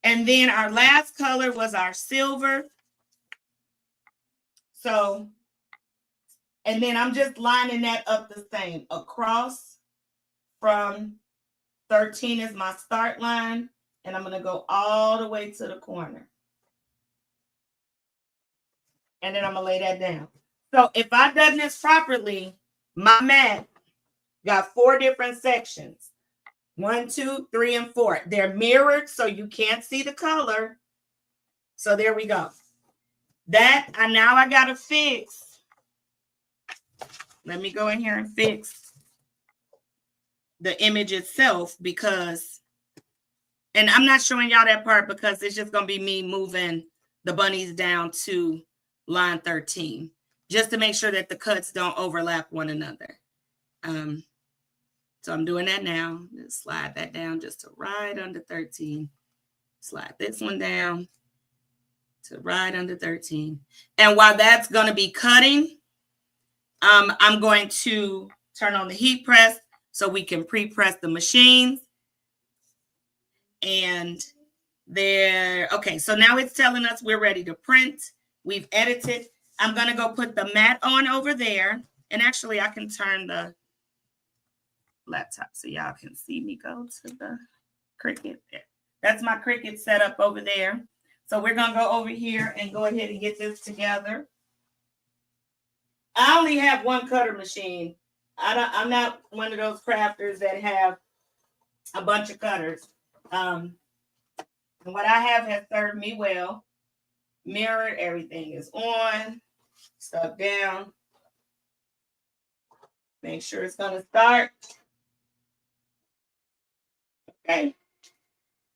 And then our last color was our silver. So, and then I'm just lining that up the same across from 13 is my start line. And I'm going to go all the way to the corner. And then I'm going to lay that down. So if I've done this properly, my mat got 4 different sections. 1, 2, 3, and 4. They're mirrored so you can't see the color. So there we go. That now I got to fix. Let me go in here and fix the image itself because, and I'm not showing y'all that part because it's just going to be me moving the bunnies down to line 13 just to make sure that the cuts don't overlap one another. So I'm doing that now. Just slide that down just to right under 13. Slide this one down to right under 13. And while that's going to be cutting, I'm going to turn on the heat press so we can pre-press the machines. And there, okay, so now it's telling us we're ready to print. We've edited. I'm going to go put the mat on over there. And actually, I can turn the laptop so y'all can see me go to the Cricut there. That's my Cricut setup over there. So we're going to go over here and go ahead and get this together. I only have one cutter machine. I'm not one of those crafters that have a bunch of cutters. And what I have has served me well. Mirrored, everything is on, stuck down. Make sure it's going to start. Okay.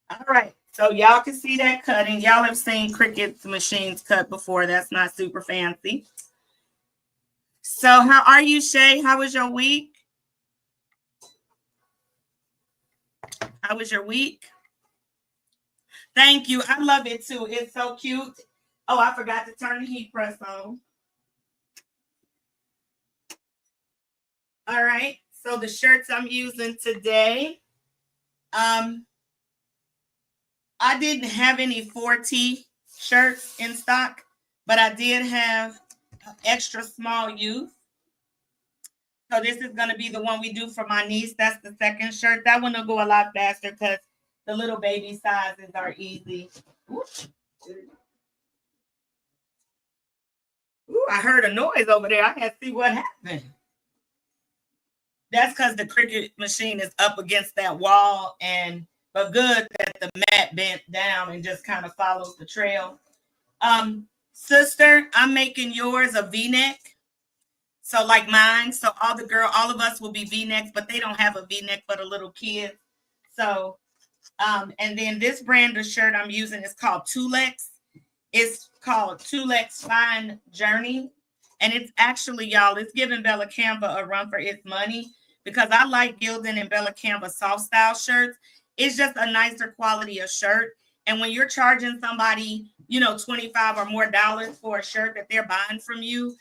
All right. So y'all can see that cutting. Y'all have seen Cricut machines cut before. That's not super fancy. So how are you, Shay? How was your week? How was your week? Thank you. I love it too. It's so cute. Oh, I forgot to turn the heat press on. All right. So the shirts I'm using today, I didn't have any 4T shirts in stock, but I did have extra small youth. So this is going to be the one we do for my niece. That's the second shirt. That one will go a lot faster because the little baby sizes are easy. Ooh, I heard a noise over there. I had to see what happened. That's because the Cricut machine is up against that wall, but good that the mat bent down and just kind of follows the trail. Sister, I'm making yours a V-neck. So like mine, so all of us will be V-necks, but they don't have a V-neck for the little kids. So, and then this brand of shirt I'm using is called Tulex. It's called Tulex Fine Journey. And it's actually, y'all, it's giving Bella Canva a run for its money because I like Gildan and Bella Canva soft style shirts. It's just a nicer quality of shirt. And when you're charging somebody, $25 or more for a shirt that they're buying from you,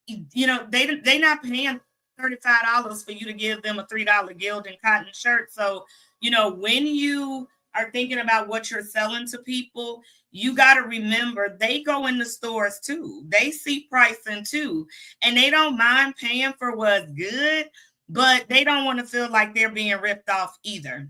they not paying $35 for you to give them a $3 Gildan cotton shirt. So, when you are thinking about what you're selling to people, you got to remember they go in the stores too. They see pricing too, and they don't mind paying for what's good, but they don't want to feel like they're being ripped off either.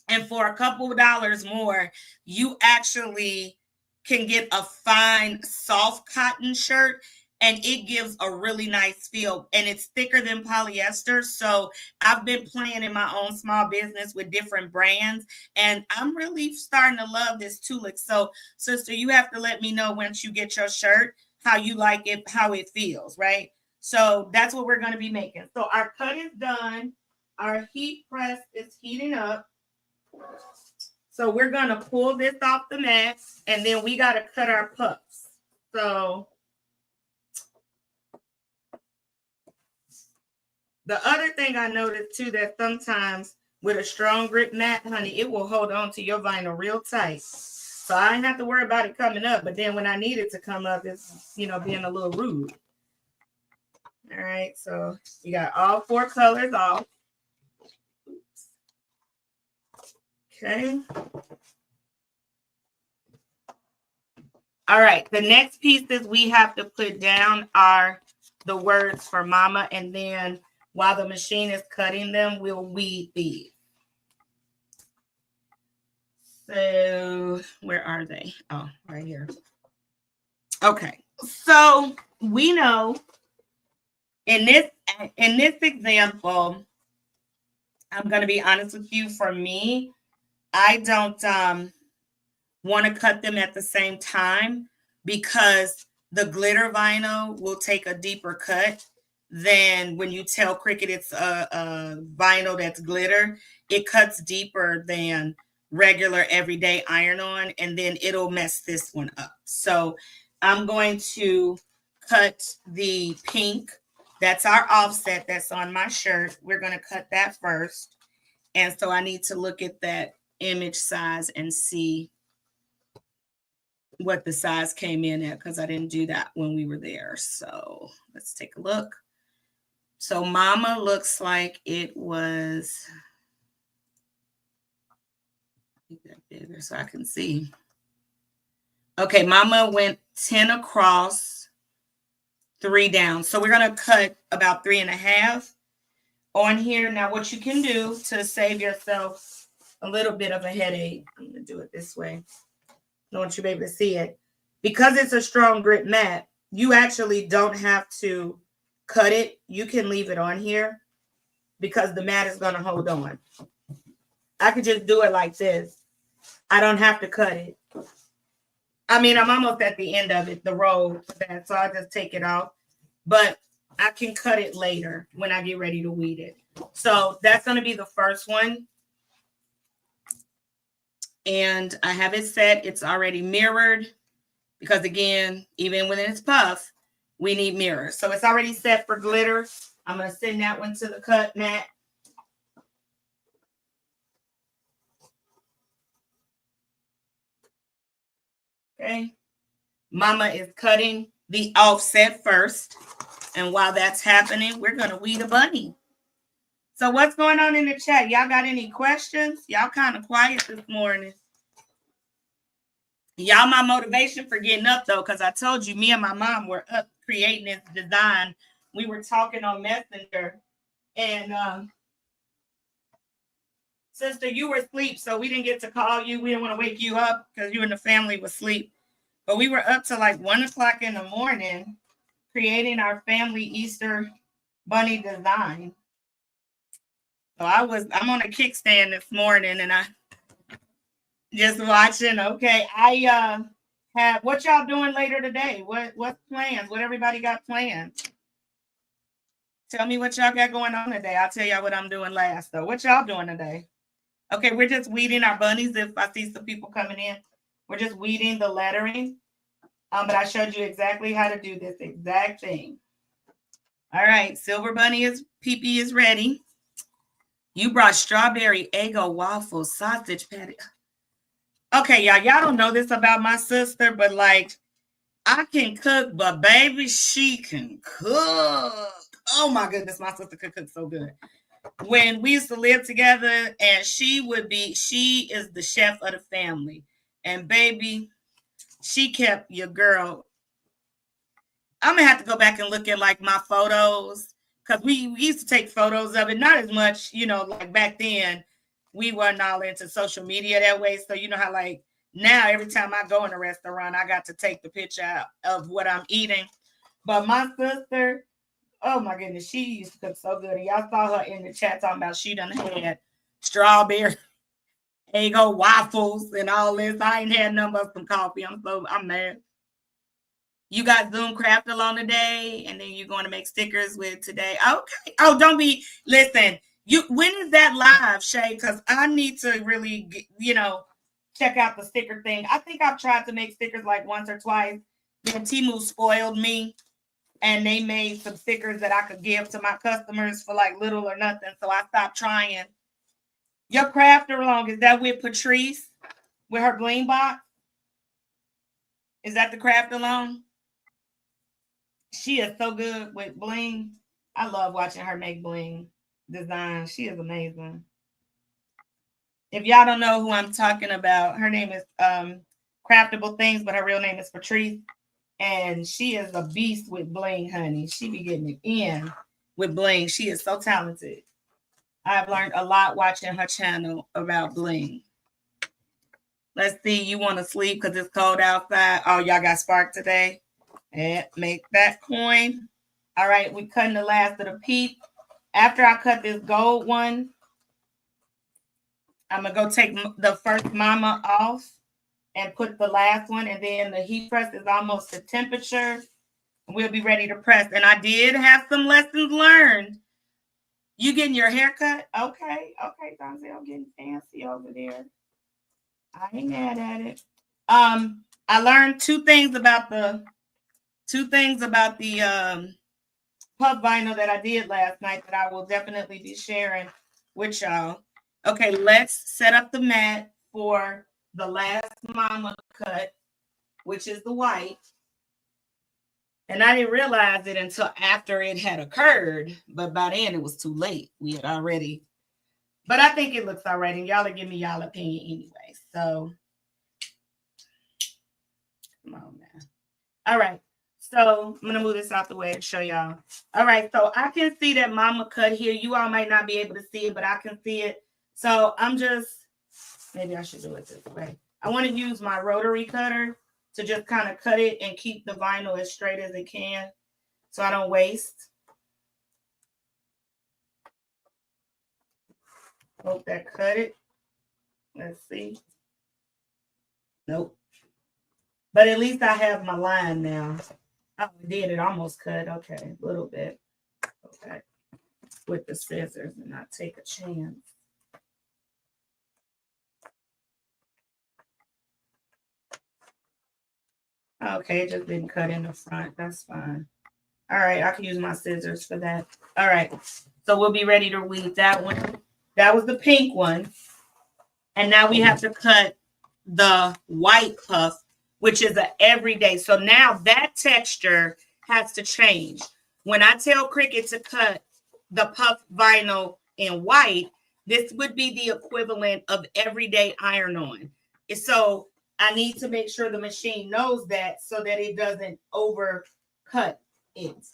And for a couple of dollars more, you actually can get a fine soft cotton shirt, and it gives a really nice feel, and it's thicker than polyester. So I've been playing in my own small business with different brands, and I'm really starting to love this Tulix. So sister, you have to let me know once you get your shirt how you like it, how it feels, right? So that's what we're going to be making. So our cut is done. Our heat press is heating up. So we're going to pull this off the mat, and then we got to cut our puffs. So the other thing I noticed too, that sometimes with a strong grip mat, honey, it will hold on to your vinyl real tight. So I didn't have to worry about it coming up. But then when I need it to come up, it's, being a little rude. All right. So you got all 4 colors off. Oops. Okay. All right. The next pieces we have to put down are the words for mama, and then while the machine is cutting them, we'll weed these. So where are they? Oh, right here. Okay. So we know in this example, I'm going to be honest with you. For me, I don't want to cut them at the same time because the glitter vinyl will take a deeper cut than when you tell Cricut it's a vinyl that's glitter. It cuts deeper than regular everyday iron-on, and then it'll mess this one up. So I'm going to cut the pink. That's our offset that's on my shirt. We're going to cut that first. And so I need to look at that image size and see what the size came in at, because I didn't do that when we were there. So let's take a look. So Mama looks like it was, make that bigger so I can see. Okay, Mama went 10 across, 3 down. So we're gonna cut about 3.5 on here. Now what you can do to save yourself a little bit of a headache, I'm gonna do it this way. I don't want you to be able to see it. Because it's a strong grip mat, you actually don't have to cut it. You can leave it on here because the mat is gonna hold on. I could just do it like this. I don't have to cut it. I mean, I'm almost at the end of it, the roll for that, so I'll just take it off. But I can cut it later when I get ready to weed it. So that's going to be the first one. And I have it set. It's already mirrored because, again, even when it's puff, we need mirrors. So it's already set for glitter. I'm going to send that one to the cut mat. Okay. Mama is cutting the offset first. And while that's happening, we're going to weed a bunny. So what's going on in the chat? Y'all got any questions? Y'all kind of quiet this morning. Y'all my motivation for getting up, though, because I told you me and my mom were up creating this design. We were talking on Messenger. And sister, you were asleep, so we didn't get to call you. We didn't want to wake you up because you and the family was asleep. But we were up to like 1 o'clock in the morning creating our family Easter bunny design. So I'm on a kickstand this morning and I just watching. Okay. I have, what y'all doing later today? What's plans? What everybody got planned? Tell me what y'all got going on today. I'll tell y'all what I'm doing last though. What y'all doing today? Okay, we're just weeding our bunnies. If I see some people coming in, we're just weeding the lettering. But I showed you exactly how to do this exact thing. All right, Silver Bunny Pee-Pee is ready. You brought strawberry Eggo waffle sausage patty. Okay, y'all don't know this about my sister, but like I can cook, but baby, she can cook. Oh my goodness, my sister could cook so good. When we used to live together, and she is the chef of the family. And baby, she kept your girl. I'm gonna have to go back and look at like my photos because we used to take photos of it, not as much, like back then we weren't all into social media that way. So you know how like now every time I go in a restaurant, I got to take the picture of what I'm eating. But my sister, oh my goodness, she used to cook so good. And y'all saw her in the chat talking about she done had strawberry Eggo waffles and all this. I ain't had none but some coffee. I'm mad. You got Zoom craft along today, and then you're going to make stickers with today. Okay. Oh, don't be, listen, when is that live, Shay? Because I need to really, check out the sticker thing. I think I've tried to make stickers like once or twice. Then Temu spoiled me, and they made some stickers that I could give to my customers for like little or nothing. So I stopped trying. Your craft along, is that with Patrice, with her bling box? Is that the craft along? She is so good with bling. I love watching her make bling design. She is amazing. If y'all don't know who I'm talking about, her name is Craftable Things, but her real name is Patrice. And she is a beast with bling, honey. She be getting it in with bling. She is so talented. I've learned a lot watching her channel about bling. Let's see. You want to sleep because it's cold outside? Oh, y'all got spark today? And make that coin. All right, we're cutting the last of the peep. After I cut this gold one, I'm going to go take the first mama off and put the last one. And then the heat press is almost to temperature. We'll be ready to press. And I did have some lessons learned. You getting your hair cut? Okay, Donzel getting fancy over there. I ain't mad at it. I learned two things about the puff vinyl that I did last night that I will definitely be sharing with y'all. Okay, let's set up the mat for the last mama cut, which is the white. And I didn't realize it until after it had occurred. But by then it was too late. We had already. But I think it looks all right. And y'all will give me y'all opinion anyway. So, come on now. All right. So, I'm going to move this out the way and show y'all. All right. So, I can see that mama cut here. You all might not be able to see it, but I can see it. So, I'm just, maybe I should do it this way. I want to use my rotary cutter to just kind of cut it and keep the vinyl as straight as it can so I don't waste. Hope that cut it. Let's see. Nope. But at least I have my line now. Oh, it did. It almost cut. Okay, a little bit. Okay. With the scissors and not take a chance. Okay, it just didn't cut in the front. That's fine. All right, I can use my scissors for that. All right, so we'll be ready to weave that one. That was the pink one. And now we have to cut the white puff, which is an everyday. So now that texture has to change. When I tell Cricut to cut the puff vinyl in white, this would be the equivalent of everyday iron-on. So I need to make sure the machine knows that so that it doesn't overcut it.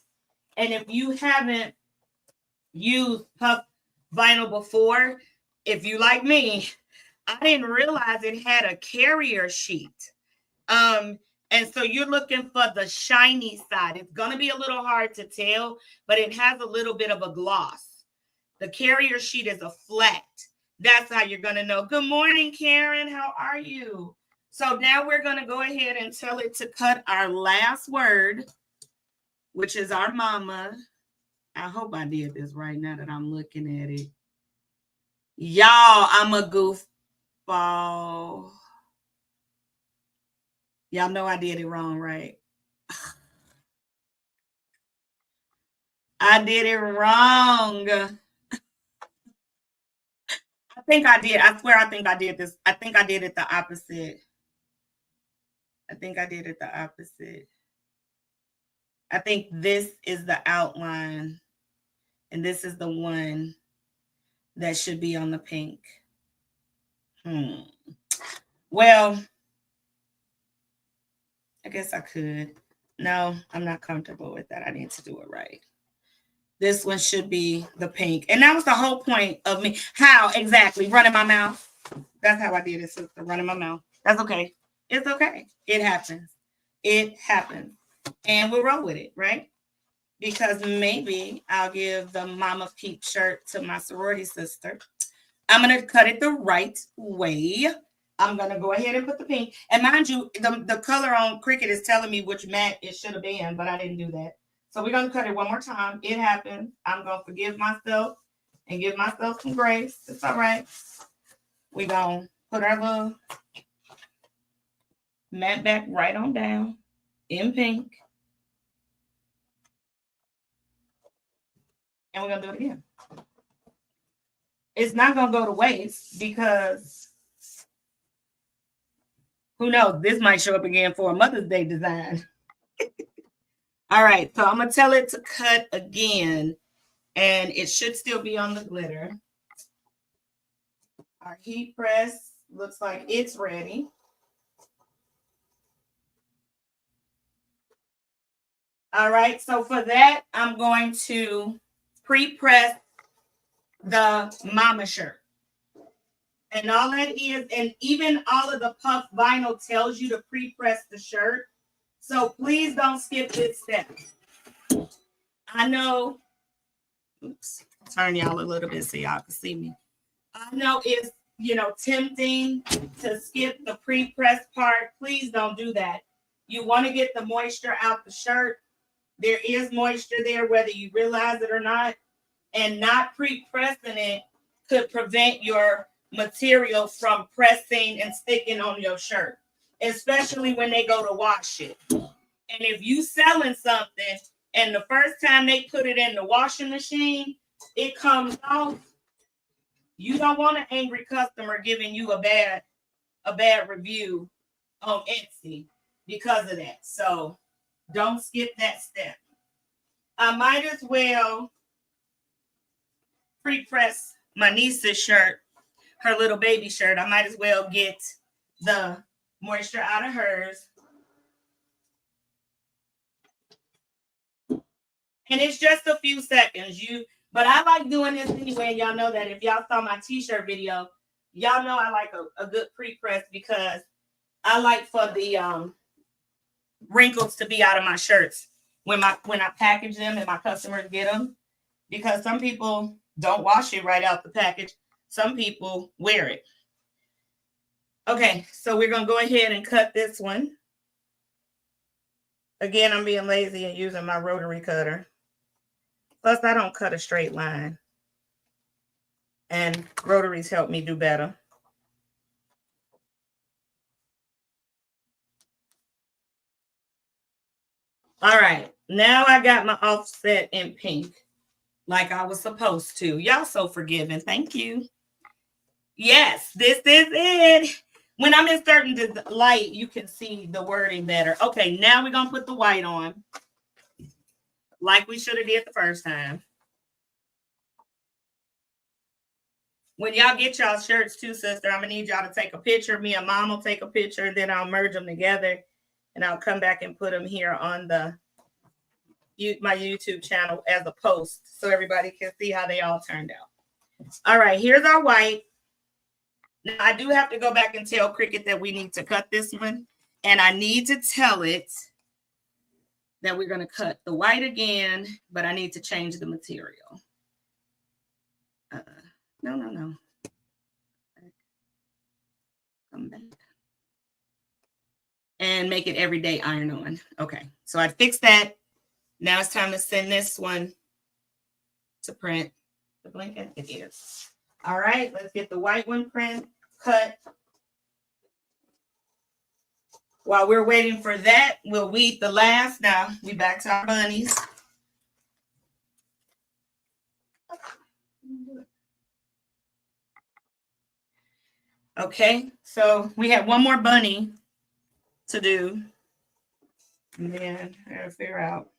And if you haven't used puff vinyl before, if you like me, I didn't realize it had a carrier sheet. And so you're looking for the shiny side. It's going to be a little hard to tell, but it has a little bit of a gloss. The carrier sheet is a flat. That's how you're going to know. Good morning, Karen. How are you? So now we're going to go ahead and tell it to cut our last word, which is our mama. I hope I did this right now that I'm looking at it. Y'all, I'm a goofball. Y'all know I did it wrong, right? I did it wrong. I think I did. I swear I think I did this. I think I did it the opposite. I think I did it the opposite. I think this is the outline, and this is the one that should be on the pink. Well, I guess I could. No, I'm not comfortable with that. I need to do it right. This one should be the pink. And that was the whole point of me. How exactly? Running my mouth. That's how I did it, sister. Running my mouth. That's okay. It's okay. It happens. It happens. And we'll roll with it, right? Because maybe I'll give the Mama Peep shirt to my sorority sister. I'm going to cut it the right way. I'm going to go ahead and put the pink. And mind you, the color on Cricut is telling me which mat it should have been, but I didn't do that. So we're going to cut it one more time. It happened. I'm going to forgive myself and give myself some grace. It's all right. We're going to put our little mat back right on down in pink. And we're going to do it again. It's not going to go to waste because who knows? This might show up again for a Mother's Day design. All right, so I'm going to tell it to cut again, and it should still be on the glitter. Our heat press looks like it's ready. All right, so for that, I'm going to pre-press the mama shirt. And all that is, and even all of the puff vinyl tells you to pre-press the shirt. So please don't skip this step. I know, oops, turn y'all a little bit so y'all can see me. I know it's, tempting to skip the pre-press part. Please don't do that. You want to get the moisture out the shirt. There is moisture there, whether you realize it or not. And not pre-pressing it could prevent your material from pressing and sticking on your shirt, especially when they go to wash it. And if you selling something and the first time they put it in the washing machine, it comes off, you don't want an angry customer giving you a bad review on Etsy because of that. So Don't skip that step. I might as well pre-press my niece's shirt, her little baby shirt. I might as well get the moisture out of hers. And it's just a few seconds. But I like doing this anyway. Y'all know that if y'all saw my t-shirt video, y'all know I like a good pre-press because I like for the wrinkles to be out of my shirts when I package them and my customers get them, because some people don't wash it right out the package. Some people wear it. Okay, so we're gonna go ahead and cut this one. Again, I'm being lazy and using my rotary cutter. Plus, I don't cut a straight line. And rotaries help me do better. All right, now I got my offset in pink like I was supposed to. Y'all so forgiving. Thank you. Yes, this is it. When I'm inserting the light, you can see the wording better. Okay, now we're going to put the white on like we should have did the first time. When y'all get y'all shirts too, sister, I'm going to need y'all to take a picture. Me and mom will take a picture, and then I'll merge them together, and I'll come back and put them here on my YouTube channel as a post so everybody can see how they all turned out. All right, here's our white. Now, I do have to go back and tell Cricut that we need to cut this one, and I need to tell it that we're going to cut the white again, but I need to change the material. No. Come back. And make it everyday iron on. Okay, so I fixed that. Now it's time to send this one to print. The blanket it is. All right, let's get the white one cut. While we're waiting for that, we'll weed the last. Now we back to our bunnies. Okay, so we have one more bunny to do. And then I gotta figure out.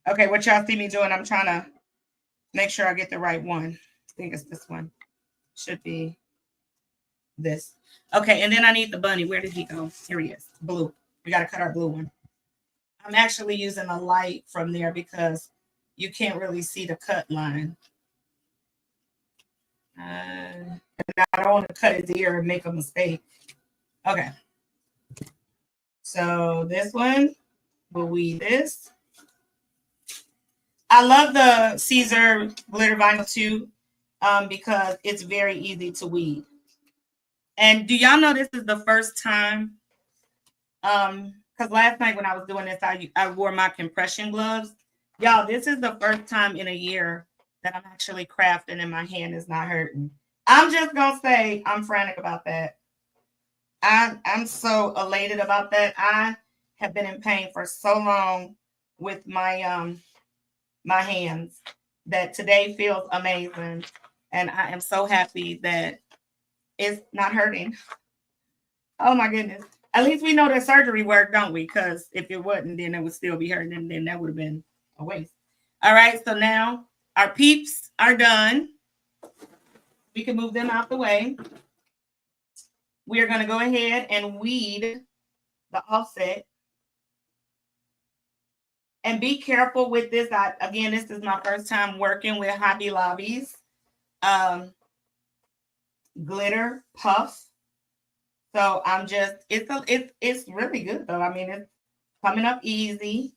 Okay, what y'all see me doing, I'm trying to make sure I get the right one. I think it's this one. Should be this. Okay, and then I need the bunny. Where did he go? Here he is. Blue. We got to cut our blue one. I'm actually using a light from there because you can't really see the cut line. And I don't want to cut his ear and make a mistake. Okay. So this one, we'll weed this. I love the Caesar glitter vinyl too, because it's very easy to weed. And do y'all know this is the first time? Because last night when I was doing this, I wore my compression gloves. Y'all, this is the first time in a year that I'm actually crafting and my hand is not hurting. I'm just gonna say I'm frantic about that. I'm so elated about that. I have been in pain for so long with my my hands that today feels amazing, and I am so happy that it's not hurting. Oh my goodness. At least we know that surgery worked, don't we? Because if it wasn't, then it would still be hurting, and then that would have been a waste. All right, so now our peeps are done. We can move them out the way. We are going to go ahead and weed the offset. And be careful with this. Again, this is my first time working with Hobby Lobby's glitter puff. So I'm just, it's really good though. I mean, it's coming up easy.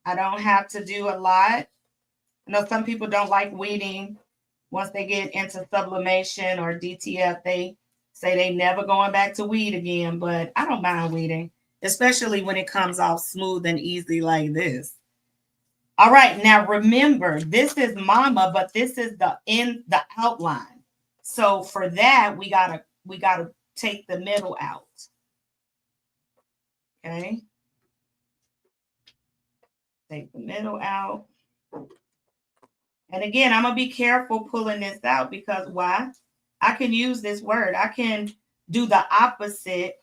I don't have to do a lot. I know some people don't like weeding. Once they get into sublimation or DTF, they say they never going back to weed again, but I don't mind weeding, especially when it comes off smooth and easy like this. All right, now remember, this is mama, but this is the outline. So for that, we gotta take the middle out. Okay. Take the middle out. And again, I'm gonna be careful pulling this out because why? I can use this word. I can do the opposite,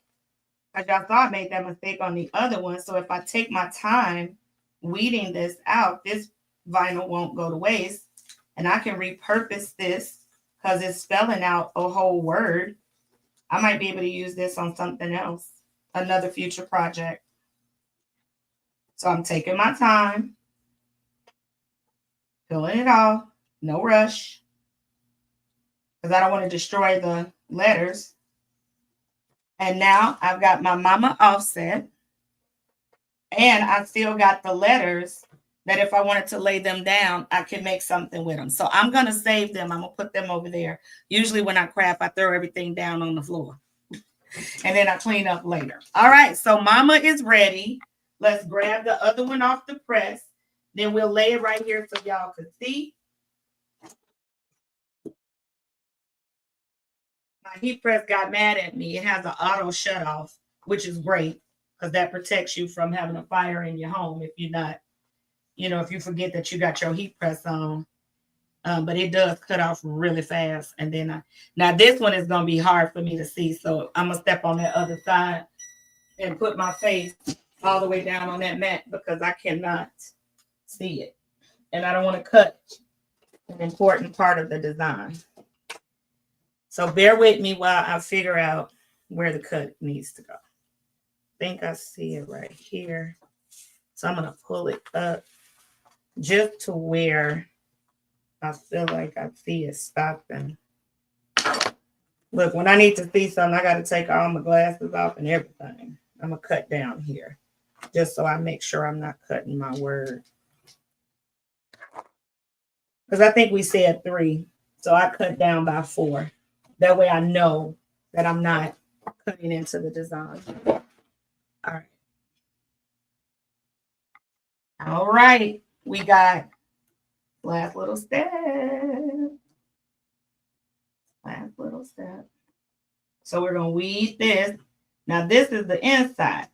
because y'all saw I made that mistake on the other one. So if I take my time weeding this out, this vinyl won't go to waste. And I can repurpose this because it's spelling out a whole word. I might be able to use this on something else, another future project. So I'm taking my time, peeling it off, no rush, because I don't want to destroy the letters. And now I've got my mama offset, and I still got the letters that if I wanted to lay them down, I can make something with them. So I'm going to save them. I'm going to put them over there. Usually when I craft, I throw everything down on the floor and then I clean up later. All right. So mama is ready. Let's grab the other one off the press. Then we'll lay it right here so y'all can see. My heat press got mad at me. It has an auto shut off, which is great because that protects you from having a fire in your home if you're not, if you forget that you got your heat press on. But it does cut off really fast. And then now this one is going to be hard for me to see. So I'm going to step on that other side and put my face all the way down on that mat because I cannot see it. And I don't want to cut an important part of the design. So bear with me while I figure out where the cut needs to go. I think I see it right here. So I'm going to pull it up just to where I feel like I see it stopping. Look, when I need to see something, I got to take all my glasses off and everything. I'm going to cut down here just so I make sure I'm not cutting my word. Because I think we said 3. So I cut down by 4. That way I know that I'm not cutting into the design. All right. All right. We got last little step. Last little step. So we're going to weed this. Now this is the inside.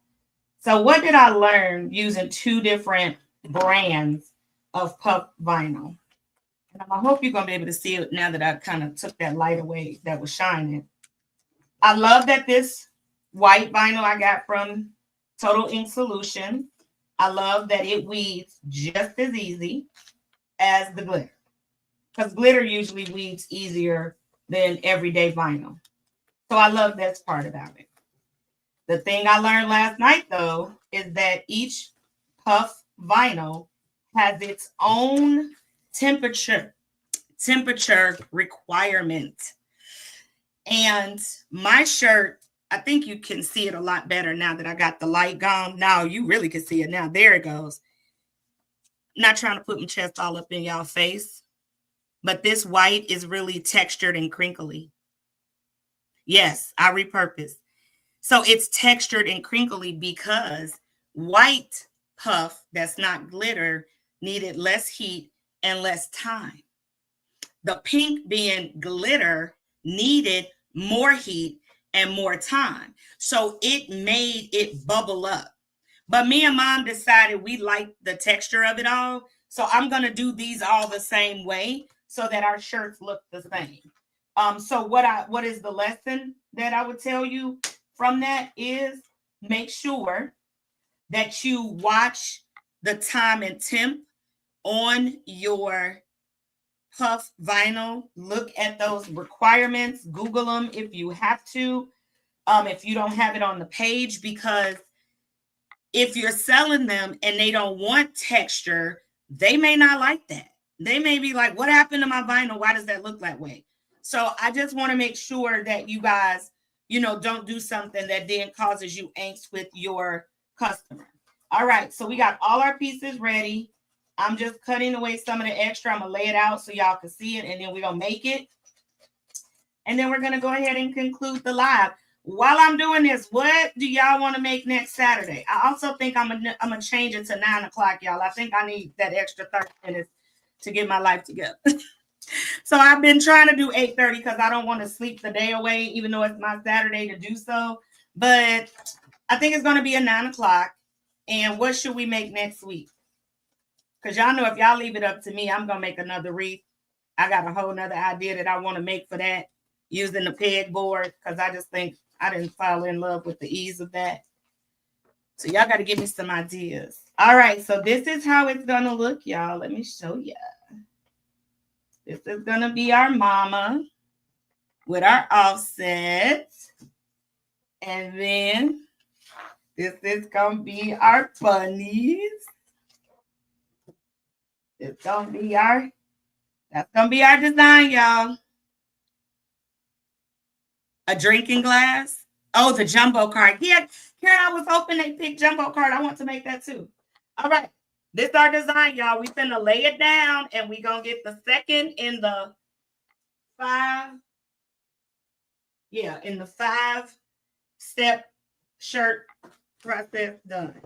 So what did I learn using 2 different brands of puff vinyl? And I hope you're going to be able to see it now that I kind of took that light away that was shining. I love that this white vinyl I got from Total Ink Solution. I love that it weeds just as easy as the glitter. Because glitter usually weeds easier than everyday vinyl. So I love this part about it. The thing I learned last night, though, is that each puff vinyl has its own temperature requirement. And my shirt, I think you can see it a lot better now that I got the light gone. Now you really can see it now. There it goes. Not trying to put my chest all up in y'all face, but this white is really textured and crinkly. Yes, I repurposed. So it's textured and crinkly because white puff that's not glitter needed less heat and less time. The pink being glitter needed more heat and more time. So it made it bubble up. But me and mom decided we liked the texture of it all. So I'm going to do these all the same way so that our shirts look the same. So what is the lesson that I would tell you from that is make sure that you watch the time and temp on your puff vinyl. Look at those requirements. Google them if you have to. If you don't have it on the page, because if you're selling them and they don't want texture, they may not like that. They may be like, what happened to my vinyl? Why does that look that way? So I just want to make sure that you guys, don't do something that then causes you angst with your customer. All right. So we got all our pieces ready. I'm just cutting away some of the extra. I'm going to lay it out so y'all can see it, and then we're going to make it. And then we're going to go ahead and conclude the live. While I'm doing this, what do y'all want to make next Saturday? I also think I'm gonna change it to 9 o'clock, y'all. I think I need that extra 30 minutes to get my life together. So I've been trying to do 8:30 because I don't want to sleep the day away, even though it's my Saturday to do so. But I think it's going to be a 9 o'clock. And what should we make next week? Because y'all know if y'all leave it up to me, I'm going to make another wreath. I got a whole nother idea that I want to make for that using the pegboard, because I just think I didn't fall in love with the ease of that. So y'all got to give me some ideas. All right, so this is how it's going to look, y'all. Let me show you. This is going to be our mama with our offset. And then this is going to be our bunnies. It's going to be that's going to be our design, y'all. A drinking glass. Oh, the jumbo card. Yeah, Karen, I was hoping they picked jumbo card. I want to make that too. All right. This is our design, y'all. We finna lay it down and we gonna get the second in the 5 step shirt process done.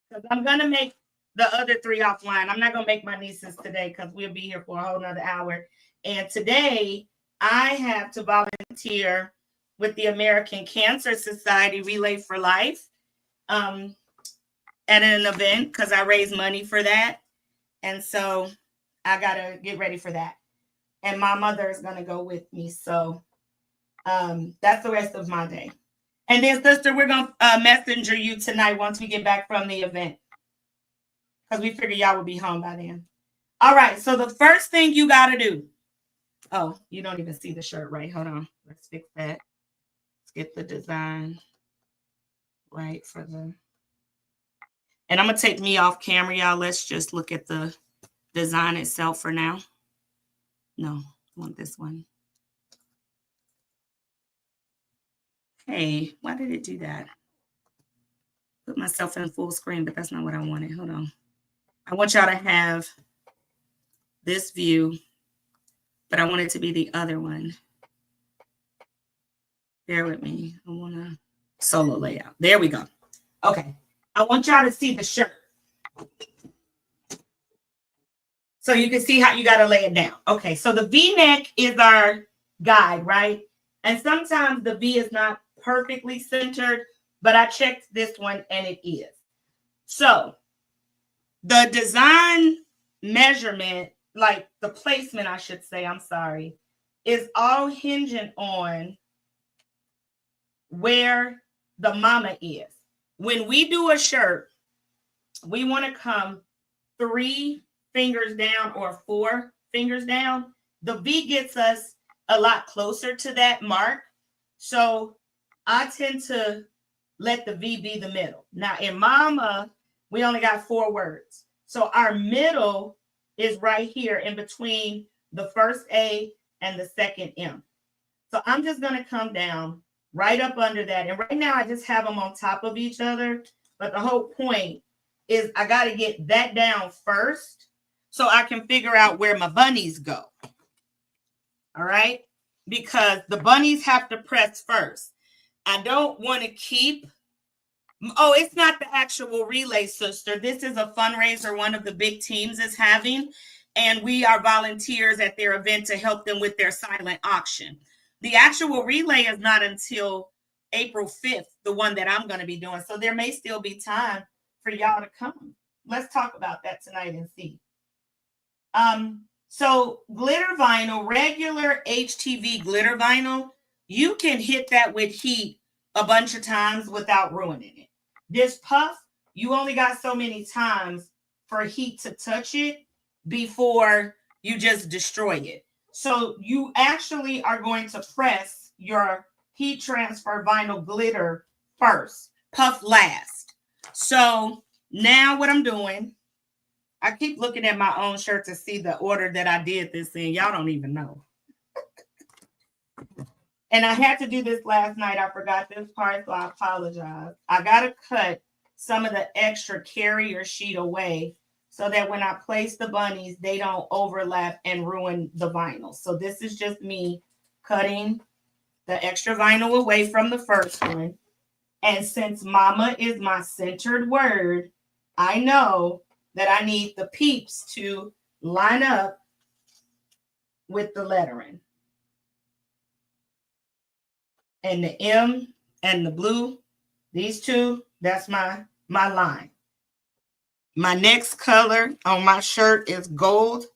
Because I'm gonna make the other 3 offline. I'm not gonna make my nieces today because we'll be here for a whole nother hour. And today I have to volunteer with the American Cancer Society Relay for Life at an event because I raise money for that. And so I got to get ready for that. And my mother is going to go with me. So that's the rest of my day. And then, sister, we're going to messenger you tonight once we get back from the event because we figure y'all will be home by then. All right. So the first thing you got to do. Oh, you don't even see the shirt, right? Hold on. Let's fix that. Let's get the design right for the... And I'm going to take me off camera, y'all. Let's just look at the design itself for now. No, I want this one. Hey, why did it do that? Put myself in full screen, but that's not what I wanted. Hold on. I want y'all to have this view, but I want it to be the other one. Bear with me. I want to solo layout. There we go. Okay. I want y'all to see the shirt. So you can see how you got to lay it down. Okay, so the V-neck is our guide, right? And sometimes the V is not perfectly centered, but I checked this one and it is. So the design measurement, like the placement, I should say, I'm sorry, is all hinging on where the mama is. When we do a shirt, we want to come 3 fingers down or 4 fingers down. The V gets us a lot closer to that mark. So I tend to let the V be the middle. Now in mama, we only got 4 words. So our middle is right here in between the first A and the second M. So I'm just going to come down right up under that. And right now I just have them on top of each other. But the whole point is I got to get that down first so I can figure out where my bunnies go. All right? Because the bunnies have to press first. I don't want to keep... Oh, it's not the actual relay, sister. This is a fundraiser one of the big teams is having. And we are volunteers at their event to help them with their silent auction. The actual relay is not until April 5th, the one that I'm going to be doing. So there may still be time for y'all to come. Let's talk about that tonight and see. So glitter vinyl, regular HTV glitter vinyl, you can hit that with heat a bunch of times without ruining it. This puff, you only got so many times for heat to touch it before you just destroy it. So you actually are going to press your heat transfer vinyl glitter first, puff last. So now what I'm doing, I keep looking at my own shirt to see the order that I did this in. Y'all don't even know. And I had to do this last night. I forgot this part, so I apologize. I got to cut some of the extra carrier sheet away so that when I place the bunnies, they don't overlap and ruin the vinyl. So this is just me cutting the extra vinyl away from the first one. And since mama is my centered word, I know that I need the peeps to line up with the lettering. And the M and the blue, these two, that's my line. My next color on my shirt is gold.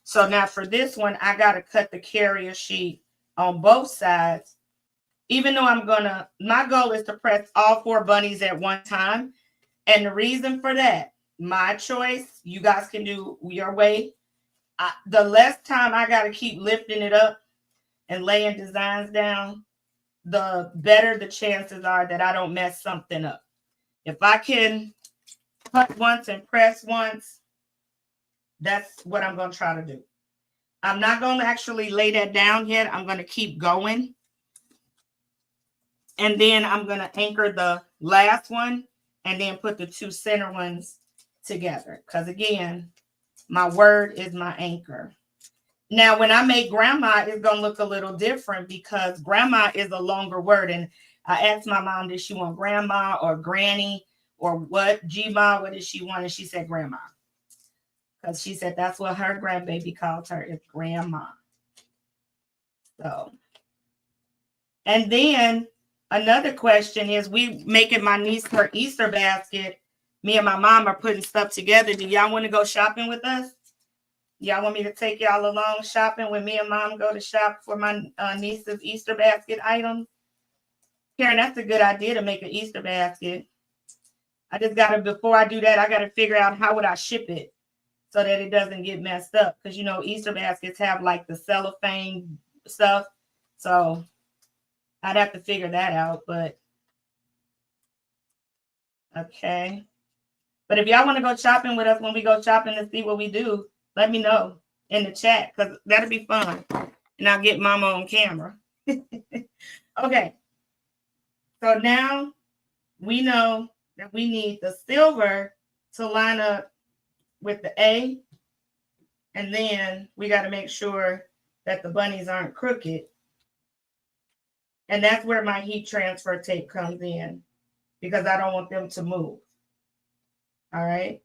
So now for this one, I got to cut the carrier sheet on both sides even though my goal is to press all 4 bunnies at one time. And the reason for that, my choice, you guys can do your way. The less time I got to keep lifting it up and laying designs down, the better the chances are that I don't mess something up. If I can cut once and press once, that's what I'm going to try to do. I'm not going to actually lay that down yet. I'm going to keep going. And then I'm going to anchor the last one and then put the 2 center ones together. Because again, my word is my anchor. Now, when I make grandma, it's going to look a little different because grandma is a longer word. And I asked my mom, did she want grandma or granny or what? G-ma, what did she want? And she said grandma. Because she said that's what her grandbaby calls her, is grandma. So, and then another question is, we making my niece her Easter basket. Me and my mom are putting stuff together. Do y'all want to go shopping with us? Y'all want me to take y'all along shopping when me and mom go to shop for my niece's Easter basket items? Karen, that's a good idea to make an Easter basket. I just got to, before I do that, I got to figure out how would I ship it so that it doesn't get messed up. Because, you know, Easter baskets have like the cellophane stuff. So I'd have to figure that out, but okay. But if y'all want to go shopping with us when we go shopping to see what we do, let me know in the chat because that'll be fun. And I'll get mama on camera. Okay. So now we know that we need the silver to line up with the A. And then we got to make sure that the bunnies aren't crooked. And that's where my heat transfer tape comes in because I don't want them to move. All right.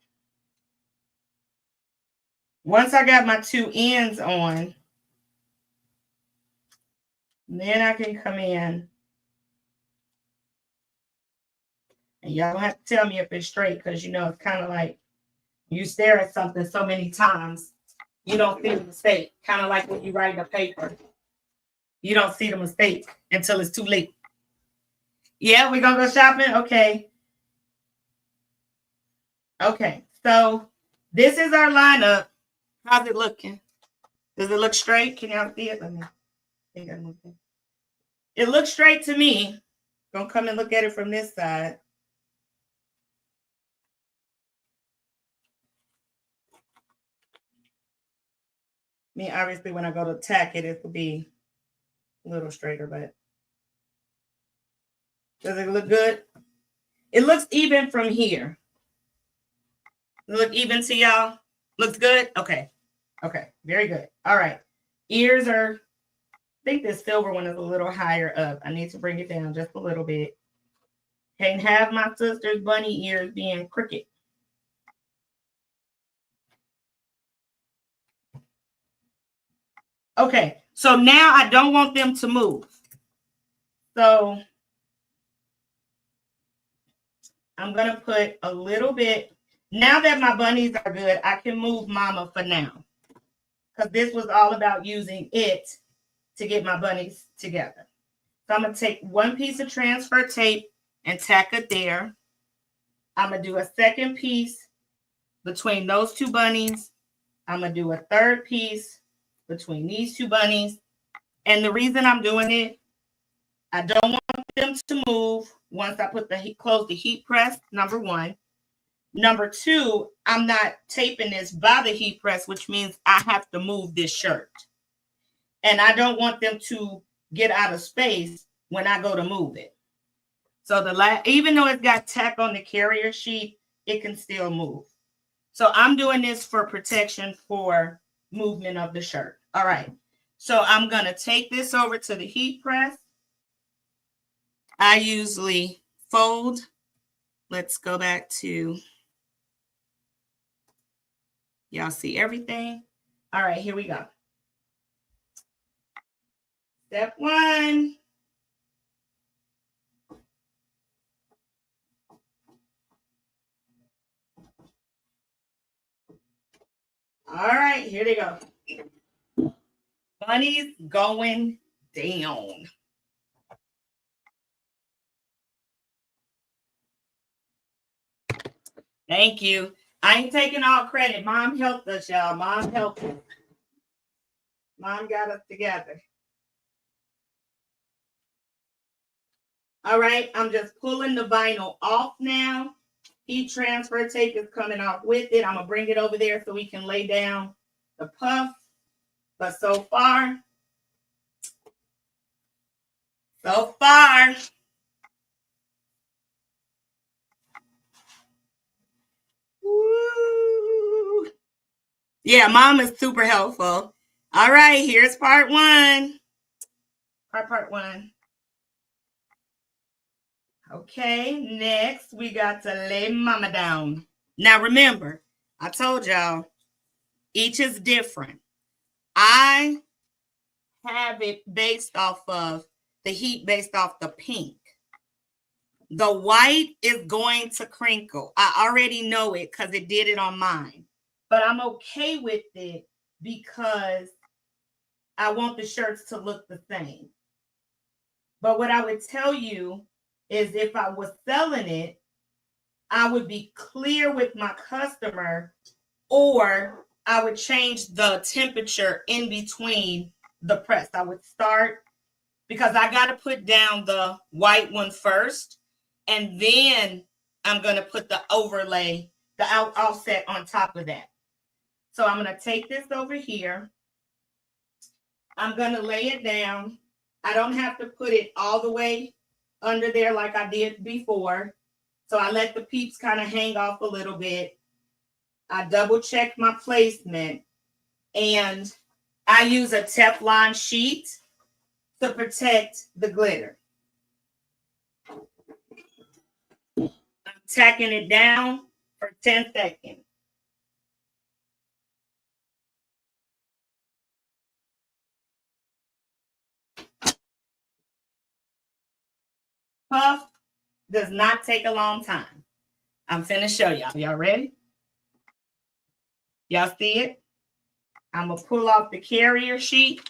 Once I got my 2 ends on, then I can come in. And y'all don't have to tell me if it's straight because, you know, it's kind of like you stare at something so many times, you don't see the mistake. Kind of like when you write a paper. You don't see the mistake until it's too late. Yeah, we're going to go shopping? Okay. Okay. So this is our lineup. How's it looking? Does it look straight? Can y'all see it? Let me think. It looks straight to me. Gonna come and look at it from this side. I mean, obviously, when I go to tack it, it will be a little straighter, but does it look good? It looks even from here. Look even to y'all? Looks good? Okay. Okay. Very good. All right. Ears are, I think this silver one is a little higher up. I need to bring it down just a little bit. Can't have my sister's bunny ears being crooked. Okay. So now I don't want them to move. So I'm going to put a little bit. Now that my bunnies are good, I can move mama for now. Because this was all about using it to get my bunnies together. So I'm going to take 1 piece of transfer tape and tack it there. I'm going to do a second piece between those 2 bunnies. I'm going to do a third piece between these 2 bunnies. And the reason I'm doing it, I don't want them to move once I put close the heat press, number 1. Number 2, I'm not taping this by the heat press, which means I have to move this shirt. And I don't want them to get out of space when I go to move it. So even though it's got tack on the carrier sheet, it can still move. So I'm doing this for protection for movement of the shirt. All right. So I'm going to take this over to the heat press. I usually fold. Let's go back to, y'all see everything? All right, here we go. Step 1. All right, here they go. Bunnies going down. Thank you. I ain't taking all credit. Mom helped us, y'all. Mom helped us. Mom got us together. All right, I'm just pulling the vinyl off now. Heat transfer tape is coming off with it. I'm going to bring it over there so we can lay down the puff. But so far, woo. Yeah, Mom is super helpful. All right, here's part one. Part one. Okay, next we got to lay Mama down. Now remember, I told y'all, each is different. I have it based off of the heat based off the pink. The white is going to crinkle. I already know it because it did it on mine. But I'm okay with it because I want the shirts to look the same. But what I would tell you is if I was selling it, I would be clear with my customer, or I would change the temperature in between the press. I would start, because I got to put down the white one first, and then I'm going to put the overlay, the offset on top of that. So I'm going to take this over here. I'm going to lay it down. I don't have to put it all the way under there like I did before. So I let the peeps kind of hang off a little bit. I double check my placement, and I use a Teflon sheet to protect the glitter. I'm tacking it down for 10 seconds. Puff does not take a long time. I'm finna show y'all. Y'all ready? Y'all see it? I'm gonna pull off the carrier sheet.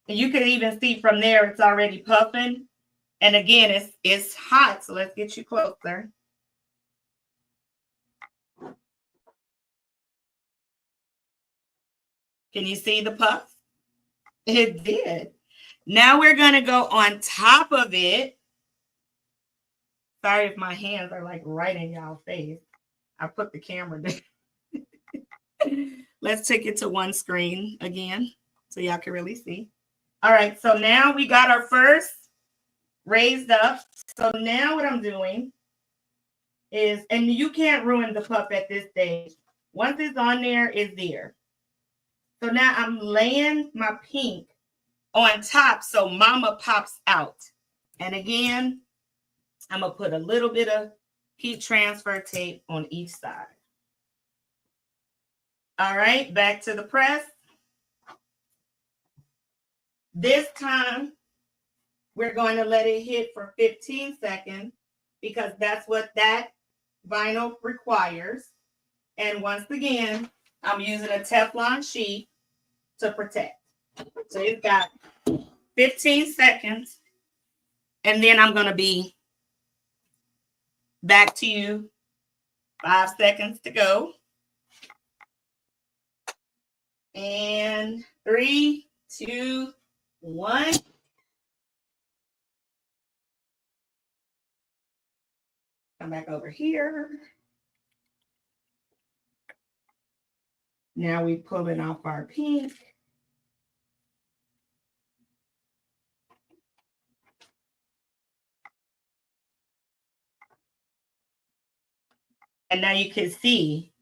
And you can even see from there it's already puffing. And again, it's hot, so let's get you closer. Can you see the puff? It did. Now we're gonna go on top of it. Sorry if my hands are like right in y'all's face. I put the camera down. Let's take it to one screen again so y'all can really see. All right, so now we got our first raised up. So now what I'm doing is, and you can't ruin the puff at this stage. Once it's on there, it's there. So now I'm laying my pink on top so Mama pops out. And again, I'm going to put a little bit of heat transfer tape on each side. All right, back to the press. This time, we're going to let it hit for 15 seconds because that's what that vinyl requires. And once again, I'm using a Teflon sheet to protect. So it's got 15 seconds. And then I'm going to be back to you. 5 seconds to go. And 3, 2, 1. Come back over here. Now we're pulling off our pink. And now you can see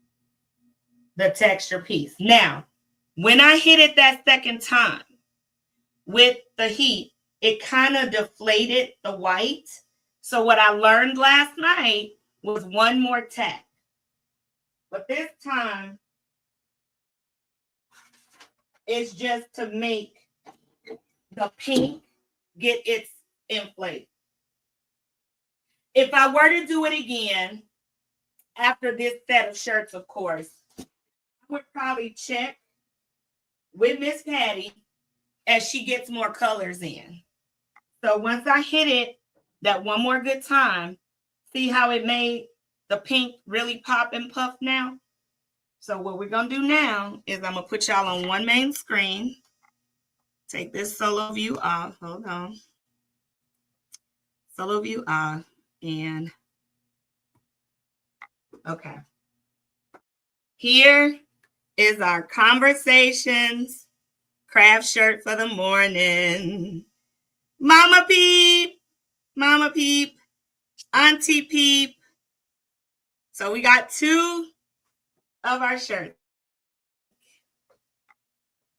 the texture piece. Now, when I hit it that second time with the heat, it kind of deflated the white. So what I learned last night was one more tack. But this time, it's just to make the pink get its inflate. If I were to do it again, after this set of shirts, of course, I would probably check with Miss Patty as she gets more colors in. So once I hit it that one more good time, see how it made the pink really pop and puff now. So what we're going to do now is I'm going to put y'all on one main screen. Take this solo view off. Hold on. Solo view off. And okay. Here is our Conversations craft shirt for the morning. Mama Peep, Auntie Peep. So we got two of our shirts.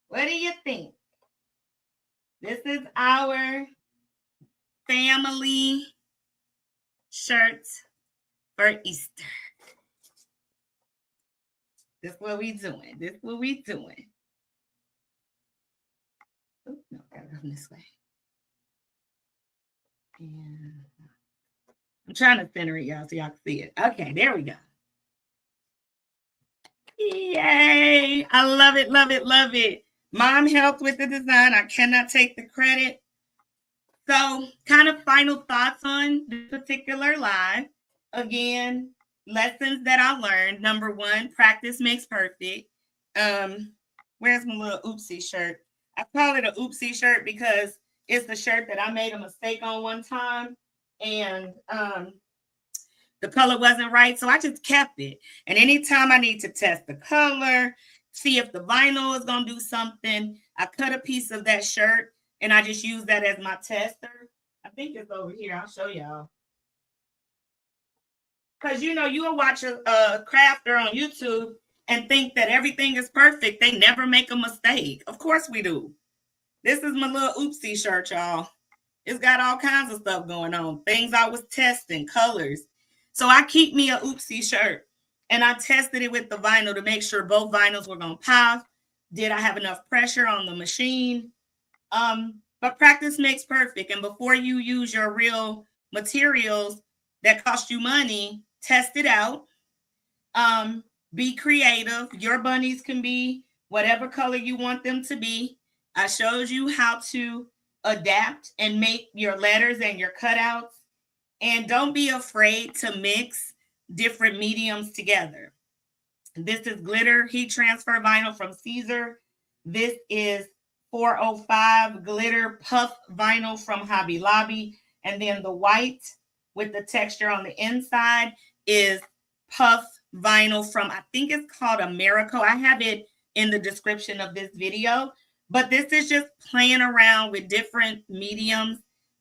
What do you think? This is our family shirt for Easter. This is what we doing. Oh, no, gotta come this way. And I'm trying to center it, y'all, so y'all can see it. Okay, there we go. Yay! I love it. Mom helped with the design. I cannot take the credit. So, kind of final thoughts on this particular live. Again, lessons that I learned. Number one, practice makes perfect. Where's my little oopsie shirt? I call it an oopsie shirt because it's the shirt that I made a mistake on one time, and the color wasn't right, so I just kept it. And anytime I need to test the color, see if the vinyl is gonna do something, I cut a piece of that shirt and I just use that as my tester. I think it's over here. I'll show y'all. Because you'll watch a crafter on YouTube and think that everything is perfect. They never make a mistake. Of course we do. This is my little oopsie shirt, y'all. It's got all kinds of stuff going on. Things I was testing, colors. So I keep me a oopsie shirt. And I tested it with the vinyl to make sure both vinyls were going to pop. Did I have enough pressure on the machine? But practice makes perfect. And before you use your real materials that cost you money, test it out. Be creative. Your bunnies can be whatever color you want them to be. I showed you how to adapt and make your letters and your cutouts. And don't be afraid to mix different mediums together. This is glitter heat transfer vinyl from Caesar. This is 405 glitter puff vinyl from Hobby Lobby. And then the white with the texture on the inside is puff vinyl from, I think it's called Americo. I have it in the description of this video. But this is just playing around with different mediums.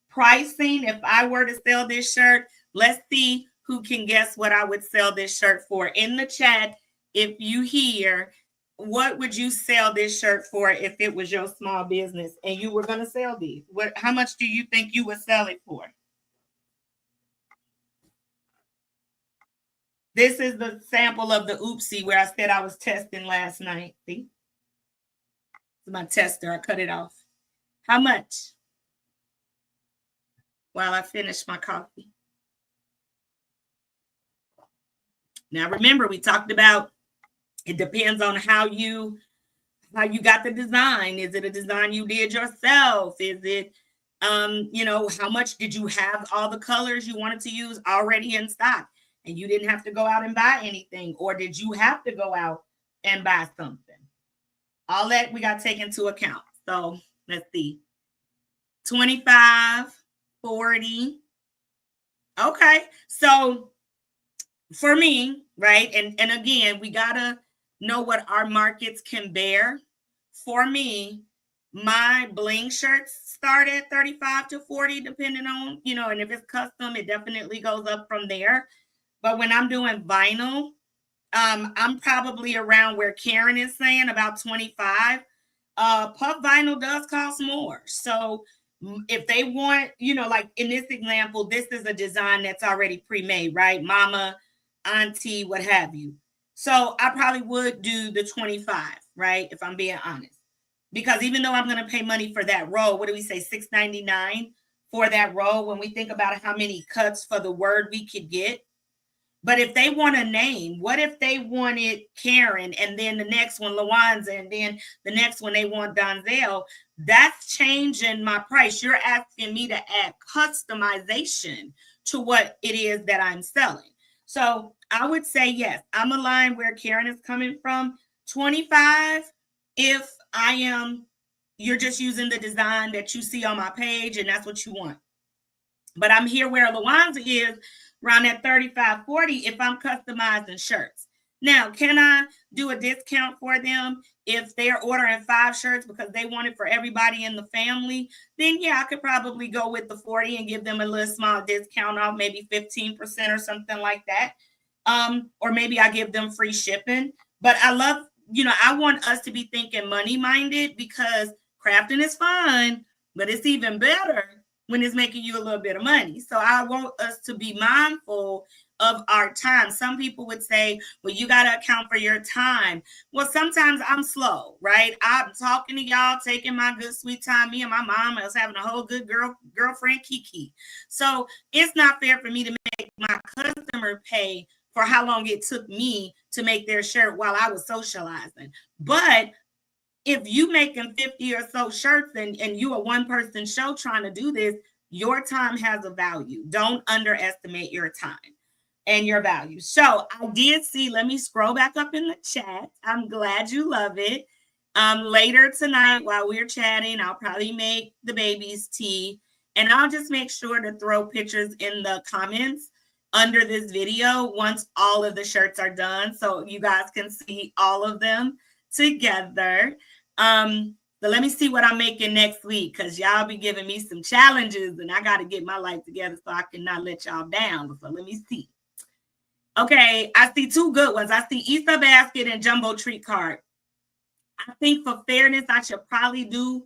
Pricing, if I were to sell this shirt, let's see who can guess what I would sell this shirt for. In the chat, if you hear, what would you sell this shirt for if it was your small business and you were going to sell these? How much do you think you would sell it for? This is the sample of the oopsie where I said I was testing last night. See? My tester, I cut it off. How much? While I finish my coffee. Now remember, we talked about it depends on how you got the design. Is it a design you did yourself? Is it how much did you have all the colors you wanted to use already in stock and you didn't have to go out and buy anything? Or did you have to go out and buy something? All that we got to take into account. So let's see. 25, 40. Okay. So for me, right? And again, we got to know what our markets can bear. For me, my bling shirts start at 35 to 40, depending on, and if it's custom, it definitely goes up from there. But when I'm doing vinyl, I'm probably around where Karen is saying, about 25. Puff vinyl does cost more. So if they want, like in this example, this is a design that's already pre-made, right? Mama, auntie, what have you. So I probably would do the 25, right? If I'm being honest. Because even though I'm going to pay money for that roll, what do we say, $6.99 for that roll when we think about how many cuts for the word we could get? But if they want a name, what if they wanted Karen and then the next one, Lawanza, and then the next one they want Donzel? That's changing my price. You're asking me to add customization to what it is that I'm selling. So I would say, yes, I'm aligned where Karen is coming from. 25 if you're just using the design that you see on my page and that's what you want. But I'm here where Luanza is around that 35, 40 if I'm customizing shirts. Now, can I do a discount for them if they're ordering 5 shirts because they want it for everybody in the family? Then yeah, I could probably go with the 40 and give them a little small discount off, maybe 15% or something like that. Or maybe I give them free shipping. But I love, I want us to be thinking money minded, because crafting is fun, but it's even better when it's making you a little bit of money. So I want us to be mindful of our time. Some people would say, well, you got to account for your time. Well, sometimes I'm slow, right? I'm talking to y'all, taking my good sweet time. Me and my mom was having a whole good girlfriend Kiki. So it's not fair for me to make my customer pay for how long it took me to make their shirt while I was socializing. But if you making 50 or so shirts and you a one-person show trying to do this, your time has a value. Don't underestimate your time and your value. So I did see, let me scroll back up in the chat. I'm glad you love it. Later tonight while we're chatting, I'll probably make the baby's tea, and I'll just make sure to throw pictures in the comments under this video once all of the shirts are done, so you guys can see all of them together. But let me see what I'm making next week, because y'all be giving me some challenges and I got to get my life together so I cannot let y'all down. So let me see. Okay, I see 2 good ones. I see Easter basket and jumbo treat card. I think for fairness, I should probably do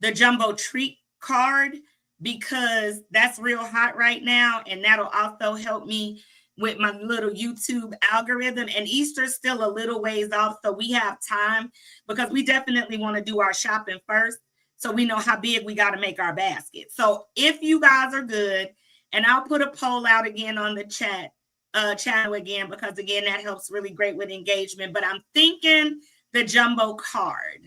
the jumbo treat card because that's real hot right now, and that'll also help me with my little YouTube algorithm. And Easter's still a little ways off, so we have time, because we definitely want to do our shopping first so we know how big we got to make our basket. So if you guys are good, and I'll put a poll out again on the channel again, because again, that helps really great with engagement. But I'm thinking the jumbo card.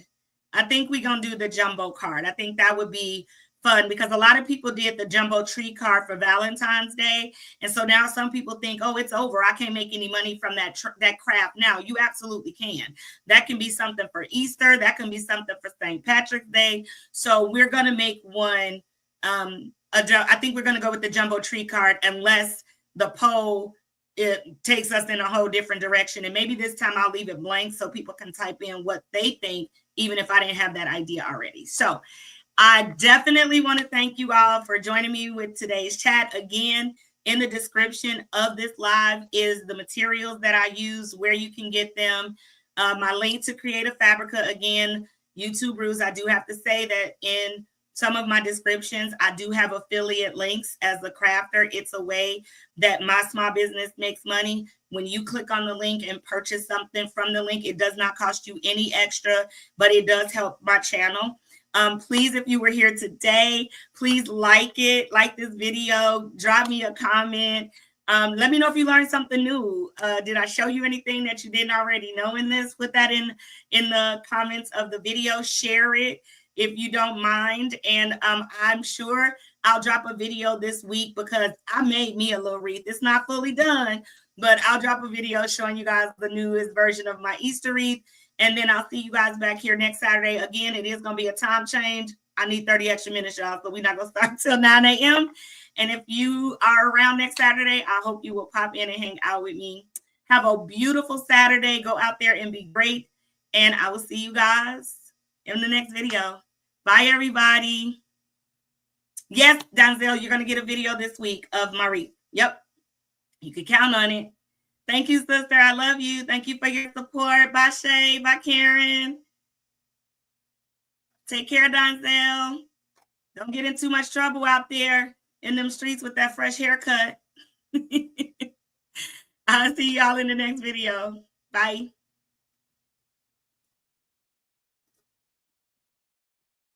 I think we're going to do the jumbo card. I think that would be fun, because a lot of people did the jumbo tree card for Valentine's Day. And so now some people think, oh, it's over, I can't make any money from that craft now. You absolutely can. That can be something for Easter. That can be something for St. Patrick's Day. So we're going to make one. I think we're going to go with the jumbo tree card, unless the poll it takes us in a whole different direction. And maybe this time I'll leave it blank so people can type in what they think, even if I didn't have that idea already. So I definitely want to thank you all for joining me with today's chat. Again, in the description of this live is the materials that I use, where you can get them. My link to Creative Fabrica, again, YouTube Brews. I do have to say that in some of my descriptions, I do have affiliate links as a crafter. It's a way that my small business makes money. When you click on the link and purchase something from the link, it does not cost you any extra, but it does help my channel. Please, if you were here today, please like this video, drop me a comment. Let me know if you learned something new. Did I show you anything that you didn't already know in this? Put that in the comments of the video. Share it if you don't mind. And I'm sure I'll drop a video this week, because I made me a little wreath. It's not fully done, but I'll drop a video showing you guys the newest version of my Easter wreath. And then I'll see you guys back here next Saturday. Again, it is going to be a time change. I need 30 extra minutes, y'all, so we're not going to start till 9 a.m. And if you are around next Saturday, I hope you will pop in and hang out with me. Have a beautiful Saturday. Go out there and be great. And I will see you guys in the next video. Bye, everybody. Yes, Denzel, you're going to get a video this week of my wreath. Yep. You can count on it. Thank you, sister. I love you. Thank you for your support. Bye, Shay. Bye, Karen. Take care, Denzel. Don't get in too much trouble out there in them streets with that fresh haircut. I'll see y'all in the next video. Bye.